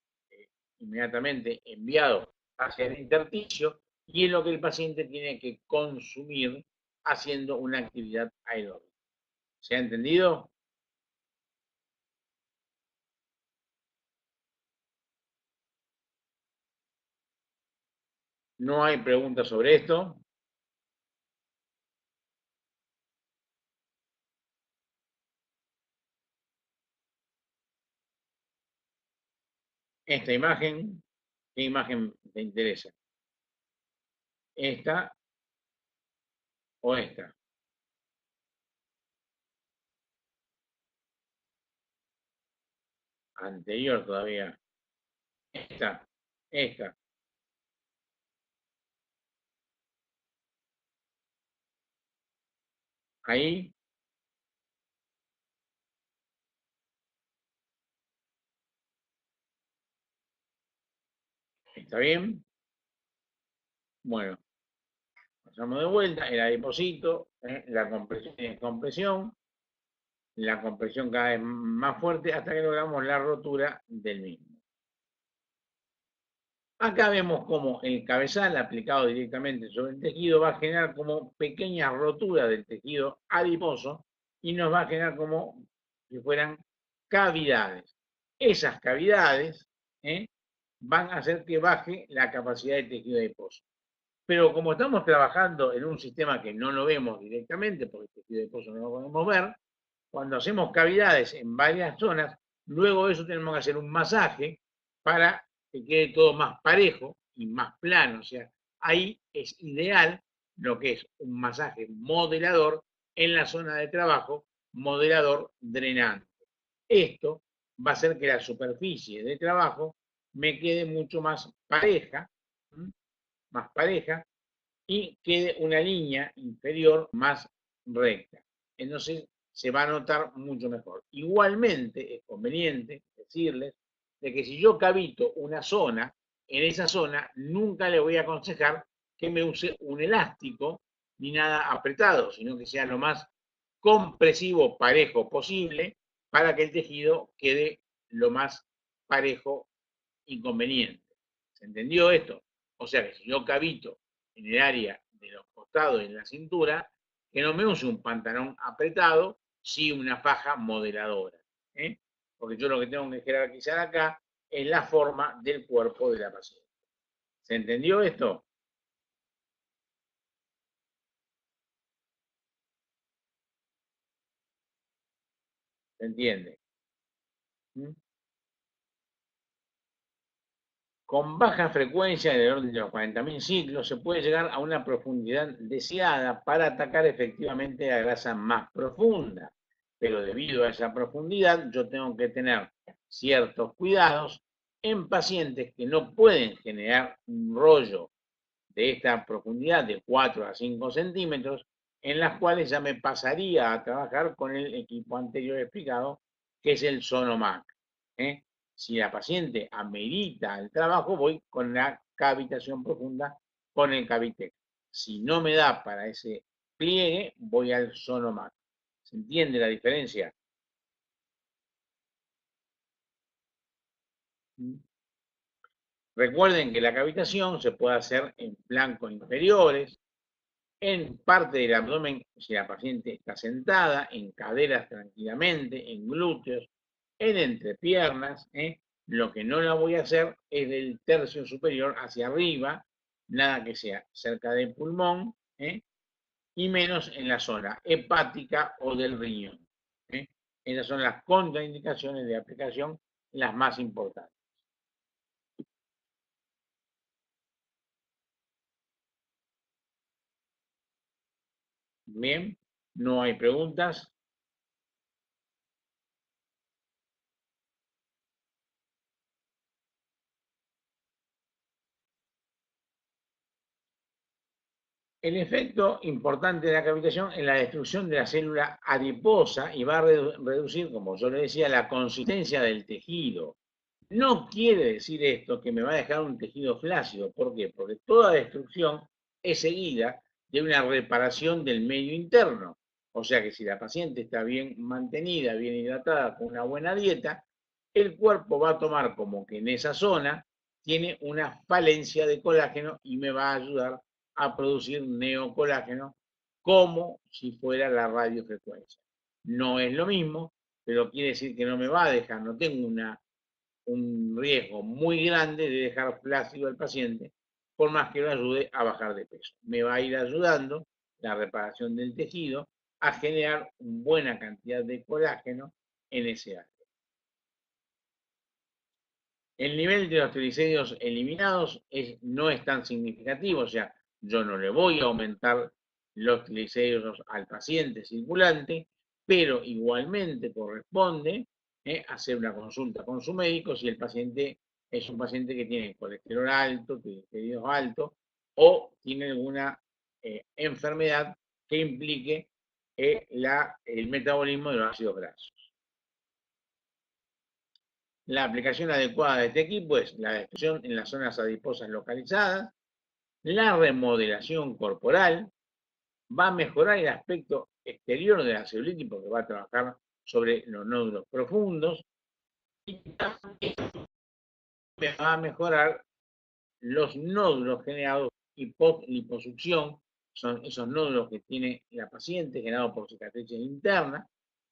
inmediatamente enviado hacia el intersticio y es lo que el paciente tiene que consumir haciendo una actividad aeróbica. ¿Se ha entendido? No hay preguntas sobre esto. Esta imagen, ¿qué imagen te interesa? ¿Esta o esta? Anterior todavía. Esta. Ahí, ¿está bien? Bueno, pasamos de vuelta, el adipocito, la compresión y descompresión, la compresión cada vez más fuerte hasta que logramos la rotura del mismo. Acá vemos cómo el cabezal aplicado directamente sobre el tejido va a generar como pequeñas roturas del tejido adiposo y nos va a generar como si fueran cavidades. Esas cavidades van a hacer que baje la capacidad del tejido adiposo. Pero como estamos trabajando en un sistema que no lo vemos directamente, porque el tejido adiposo no lo podemos ver, cuando hacemos cavidades en varias zonas, luego de eso tenemos que hacer un masaje para que quede todo más parejo y más plano. O sea, ahí es ideal lo que es un masaje modelador en la zona de trabajo, modelador drenante. Esto va a hacer que la superficie de trabajo me quede mucho más pareja y quede una línea inferior más recta. Entonces se va a notar mucho mejor. Igualmente es conveniente decirles de que si yo cavito una zona, en esa zona nunca le voy a aconsejar que me use un elástico ni nada apretado, sino que sea lo más compresivo, parejo posible para que el tejido quede lo más parejo y conveniente. ¿Se entendió esto? O sea que si yo cavito en el área de los costados y en la cintura, que no me use un pantalón apretado, sí una faja modeladora. ¿eh? Porque yo lo que tengo que jerarquizar acá es la forma del cuerpo de la paciente. ¿Se entendió esto? ¿Se entiende? ¿Mm? Con baja frecuencia, del orden de los 40.000 ciclos, se puede llegar a una profundidad deseada para atacar efectivamente la grasa más profunda. Pero debido a esa profundidad, yo tengo que tener ciertos cuidados en pacientes que no pueden generar un rollo de esta profundidad de 4 a 5 centímetros, en las cuales ya me pasaría a trabajar con el equipo anterior explicado, que es el Sonomac. ¿eh? Si la paciente amerita el trabajo, voy con la cavitación profunda con el Cavitec. Si no me da para ese pliegue, voy al Sonomac. ¿Se entiende la diferencia? Recuerden que la cavitación se puede hacer en flancos inferiores, en parte del abdomen si la paciente está sentada, en caderas tranquilamente, en glúteos, en entrepiernas. Lo que no la voy a hacer es del tercio superior hacia arriba, nada que sea cerca del pulmón, y menos en la zona hepática o del riñón. ¿eh? Esas son las contraindicaciones de aplicación, las más importantes. Bien, no hay preguntas. El efecto importante de la cavitación es la destrucción de la célula adiposa y va a reducir, como yo le decía, la consistencia del tejido. No quiere decir esto que me va a dejar un tejido flácido. ¿Por qué? Porque toda destrucción es seguida de una reparación del medio interno. O sea que si la paciente está bien mantenida, bien hidratada, con una buena dieta, el cuerpo va a tomar como que en esa zona tiene una falencia de colágeno y me va a ayudar a producir neocolágeno como si fuera la radiofrecuencia. No es lo mismo, pero quiere decir que no me va a dejar, no tengo un riesgo muy grande de dejar flácido al paciente, por más que lo ayude a bajar de peso. Me va a ir ayudando la reparación del tejido a generar una buena cantidad de colágeno en ese área. El nivel de los triglicéridos eliminados no es tan significativo, o sea, yo no le voy a aumentar los triglicéridos al paciente circulante, pero igualmente corresponde hacer una consulta con su médico si el paciente es un paciente que tiene colesterol alto, triglicéridos altos o tiene alguna enfermedad que implique el metabolismo de los ácidos grasos. La aplicación adecuada de este equipo es la destrucción en las zonas adiposas localizadas, la remodelación corporal, va a mejorar el aspecto exterior de la celulitis porque va a trabajar sobre los nódulos profundos y también va a mejorar los nódulos generados y post-liposucción, son esos nódulos que tiene la paciente generados por cicatrices internas,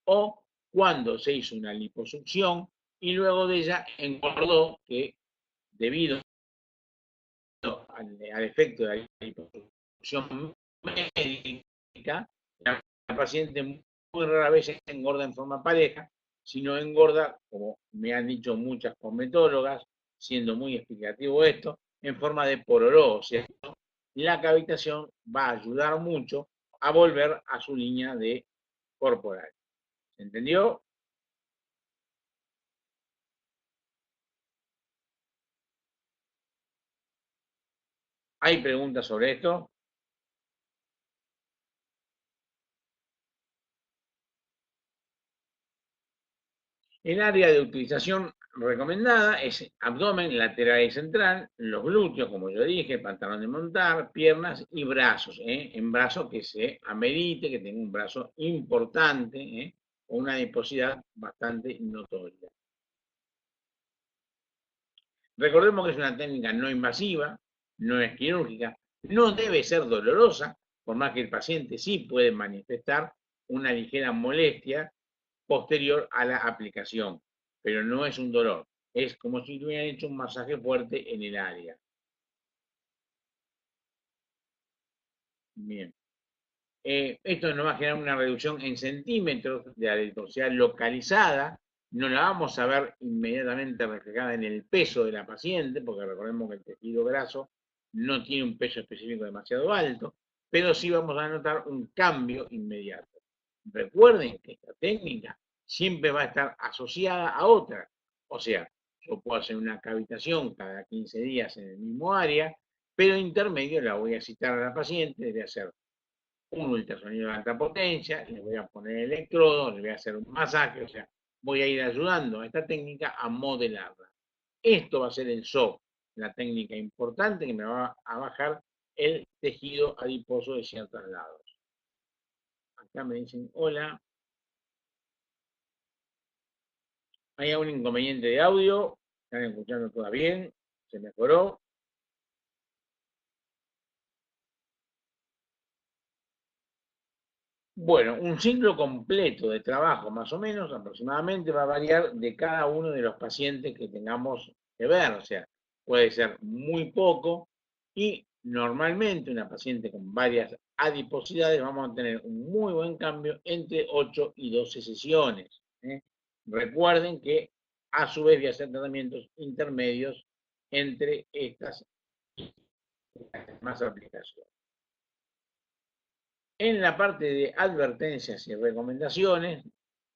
o cuando se hizo una liposucción y luego de ella engordó, que debido al efecto de la liposucción médica, la paciente muy rara vez engorda en forma pareja, sino engorda, como me han dicho muchas cosmetólogas, siendo muy explicativo esto, en forma de pororó, ¿cierto? La cavitación va a ayudar mucho a volver a su línea de corporal. ¿Se entendió? ¿Hay preguntas sobre esto? El área de utilización recomendada es abdomen, lateral y central, los glúteos, como yo dije, pantalón de montar, piernas y brazos. En brazos que se amerite, que tenga un brazo importante, o una adiposidad bastante notoria. Recordemos que es una técnica no invasiva, no es quirúrgica, no debe ser dolorosa, por más que el paciente sí puede manifestar una ligera molestia posterior a la aplicación, pero no es un dolor, es como si hubieran hecho un masaje fuerte en el área. Bien. Esto nos va a generar una reducción en centímetros de la adiposidad localizada. No la vamos a ver inmediatamente reflejada en el peso de la paciente, porque recordemos que el tejido graso no tiene un peso específico demasiado alto, pero sí vamos a notar un cambio inmediato. Recuerden que esta técnica siempre va a estar asociada a otra. O sea, yo puedo hacer una cavitación cada 15 días en el mismo área, pero intermedio la voy a citar a la paciente, debe hacer un ultrasonido de alta potencia, le voy a poner electrodos, le voy a hacer un masaje, o sea, voy a ir ayudando a esta técnica a modelarla. Esto va a ser el SOP, la técnica importante que me va a bajar el tejido adiposo de ciertos lados. Acá me dicen hola. ¿Hay algún inconveniente de audio? ¿Están escuchando todo bien? ¿Se mejoró? Bueno, un ciclo completo de trabajo, más o menos, aproximadamente, va a variar de cada uno de los pacientes que tengamos que ver. O sea, puede ser muy poco y normalmente una paciente con varias adiposidades vamos a tener un muy buen cambio entre 8 y 12 sesiones. Recuerden que a su vez voy a hacer tratamientos intermedios entre estas más aplicaciones. En la parte de advertencias y recomendaciones,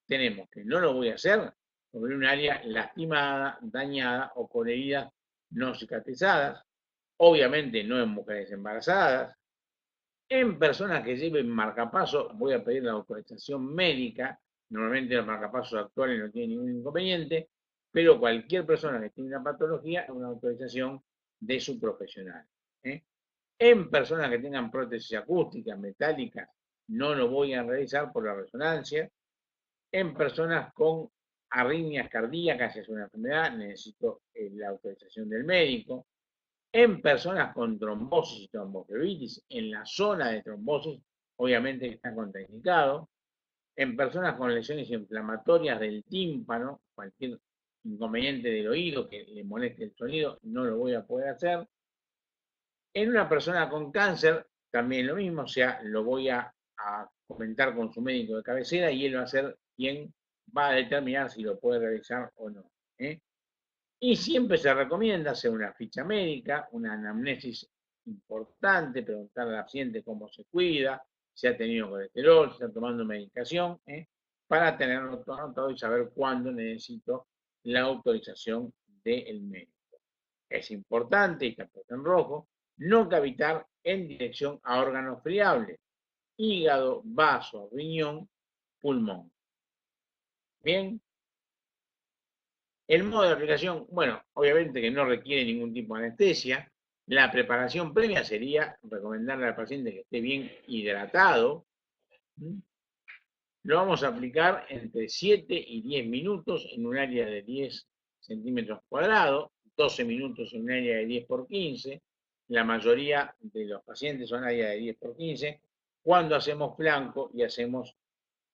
tenemos que no lo voy a hacer sobre un área lastimada, dañada o con heridas no cicatrizadas, obviamente no en mujeres embarazadas. En personas que lleven marcapasos, voy a pedir la autorización médica. Normalmente los marcapasos actuales no tienen ningún inconveniente, pero cualquier persona que tiene una patología, una autorización de su profesional. ¿eh? En personas que tengan prótesis acústicas, metálicas, no lo voy a realizar por la resonancia. En personas con arritmias cardíacas, si es una enfermedad, necesito la autorización del médico. En personas con trombosis y tromboflebitis, en la zona de trombosis, obviamente está contraindicado. En personas con lesiones inflamatorias del tímpano, cualquier inconveniente del oído que le moleste el sonido, no lo voy a poder hacer. En una persona con cáncer, también lo mismo, o sea, lo voy a comentar con su médico de cabecera y él va a ser quien va a determinar si lo puede realizar o no. Y siempre se recomienda hacer una ficha médica, una anamnesis importante, preguntarle al paciente cómo se cuida, si ha tenido colesterol, si está tomando medicación, para tenerlo todo anotado y saber cuándo necesito la autorización del médico. Es importante, y está puesto en rojo, no cavitar en dirección a órganos friables, hígado, vaso, riñón, pulmón. Bien, el modo de aplicación, bueno, obviamente que no requiere ningún tipo de anestesia. La preparación previa sería recomendarle al paciente que esté bien hidratado. Lo vamos a aplicar entre 7 y 10 minutos en un área de 10 centímetros cuadrados, 12 minutos en un área de 10 por 15. La mayoría de los pacientes son área de 10 por 15. Cuando hacemos flanco y hacemos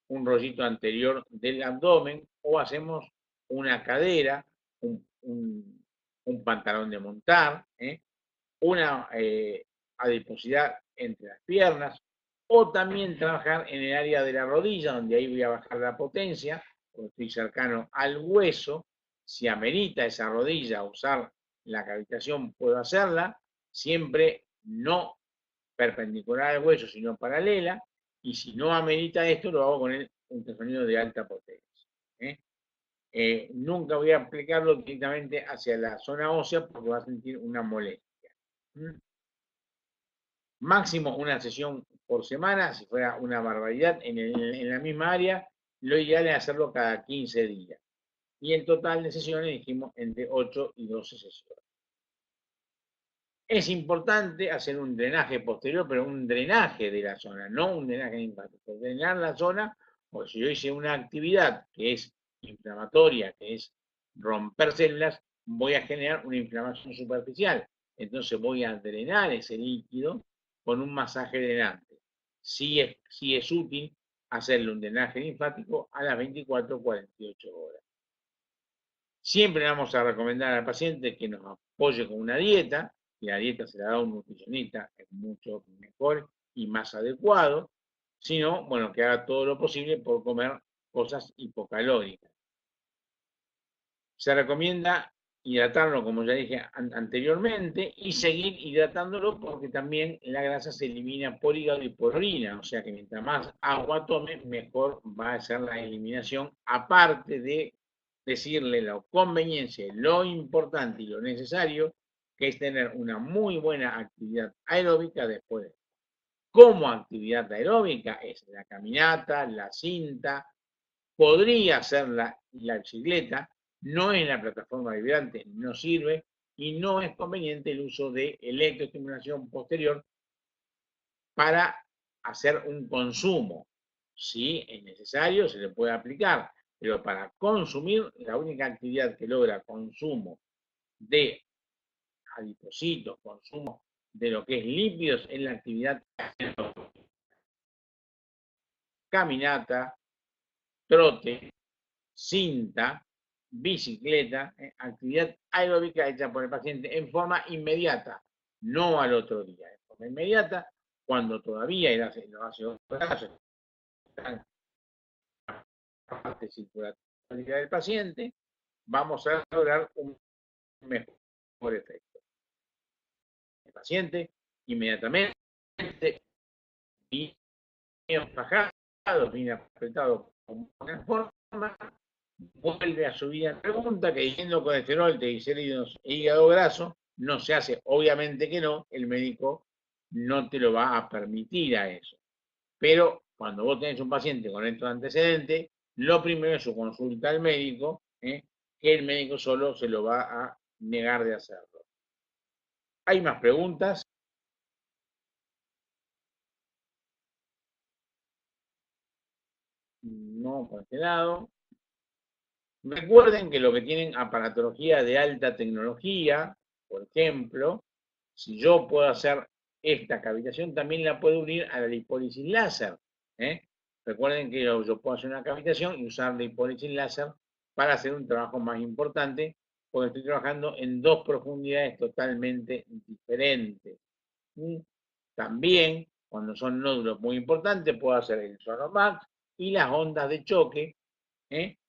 un rollito anterior del abdomen o hacemos una cadera, un pantalón de montar, una adiposidad entre las piernas, o también trabajar en el área de la rodilla, donde ahí voy a bajar la potencia, porque estoy cercano al hueso. Si amerita esa rodilla usar la cavitación, puedo hacerla, siempre no perpendicular al hueso, sino paralela, y si no amerita esto, lo hago con el ultrasonido de alta potencia. Nunca voy a aplicarlo directamente hacia la zona ósea porque va a sentir una molestia. Máximo una sesión por semana, si fuera una barbaridad en la misma área, lo ideal es hacerlo cada 15 días. Y el total de sesiones dijimos entre 8 y 12 sesiones. Es importante hacer un drenaje posterior, pero un drenaje de la zona, no un drenaje linfático. Drenar la zona, o si yo hice una actividad que es inflamatoria, que es romper células, voy a generar una inflamación superficial. Entonces voy a drenar ese líquido con un masaje drenante. Sí es útil hacerle un drenaje linfático a las 24 o 48 horas. Siempre vamos a recomendar al paciente que nos apoye con una dieta, y la dieta se la da un nutricionista, es mucho mejor y más adecuado, sino, bueno, que haga todo lo posible por comer cosas hipocalóricas. Se recomienda hidratarlo, como ya dije anteriormente, y seguir hidratándolo porque también la grasa se elimina por hígado y por orina, o sea que mientras más agua tome, mejor va a ser la eliminación, aparte de decirle la conveniencia, lo importante y lo necesario, que es tener una muy buena actividad aeróbica después. Como actividad aeróbica es la caminata, la cinta, podría ser la bicicleta, no es la plataforma vibrante, no sirve y no es conveniente el uso de electroestimulación posterior para hacer un consumo. Si es necesario, se le puede aplicar, pero para consumir, la única actividad que logra consumo de adipocitos, consumo de lo que es lípidos, es la actividad caminata, trote, cinta, bicicleta, actividad aeróbica hecha por el paciente en forma inmediata, no al otro día, en forma inmediata, cuando todavía el ácido graso está en la parte circulatoria del paciente, vamos a lograr un mejor efecto. El paciente inmediatamente viene enfajado, viene apretado con una forma, vuelve a su vida. Pregunta que diciendo colesterol, triglicéridos e hígado graso, no se hace, obviamente que no, el médico no te lo va a permitir a eso. Pero cuando vos tenés un paciente con estos antecedentes, lo primero es su consulta al médico, que el médico solo se lo va a negar de hacerlo. ¿Hay más preguntas? No, por este lado. Recuerden que lo que tienen aparatología de alta tecnología, por ejemplo, si yo puedo hacer esta cavitación, también la puedo unir a la lipólisis láser. ¿eh? Recuerden que yo puedo hacer una cavitación y usar lipólisis láser para hacer un trabajo más importante, porque estoy trabajando en dos profundidades totalmente diferentes. También, cuando son nódulos muy importantes, puedo hacer el Sonomax y las ondas de choque.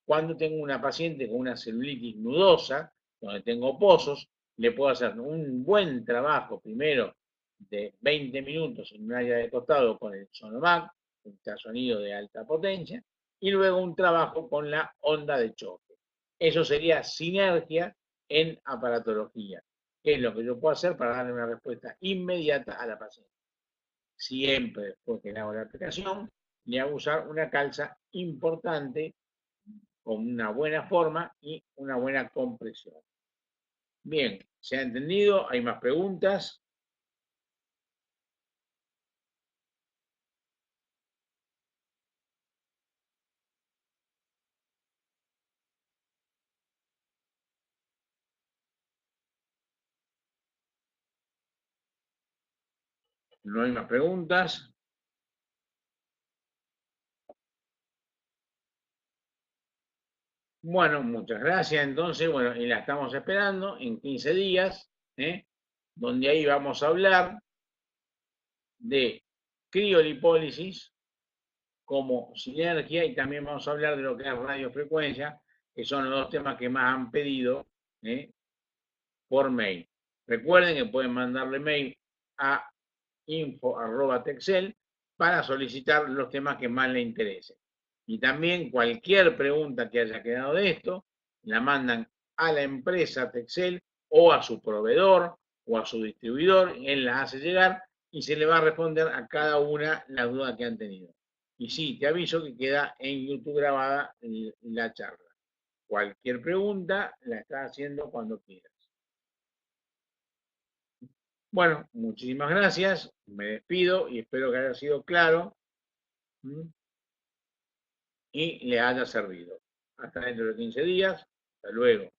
Cuando tengo una paciente con una celulitis nudosa, donde tengo pozos, le puedo hacer un buen trabajo primero de 20 minutos en un área de costado con el Sonomax, ultrasonido de alta potencia, y luego un trabajo con la onda de choque. Eso sería sinergia en aparatología, que es lo que yo puedo hacer para darle una respuesta inmediata a la paciente. Siempre después que le hago la aplicación, le hago usar una calza importante con una buena forma y una buena compresión. Bien, ¿se ha entendido? ¿Hay más preguntas? No hay más preguntas. Bueno, muchas gracias. Entonces, bueno, y la estamos esperando en 15 días, donde ahí vamos a hablar de criolipólisis como sinergia y también vamos a hablar de lo que es radiofrecuencia, que son los dos temas que más han pedido por mail. Recuerden que pueden mandarle mail a info@texel para solicitar los temas que más les interesen. Y también cualquier pregunta que haya quedado de esto, la mandan a la empresa Texel o a su proveedor o a su distribuidor, él la hace llegar y se le va a responder a cada una las dudas que han tenido. Y sí, te aviso que queda en YouTube grabada la charla. Cualquier pregunta la estás haciendo cuando quieras. Bueno, muchísimas gracias. Me despido y espero que haya sido claro y le haya servido. Hasta dentro de 15 días. Hasta luego.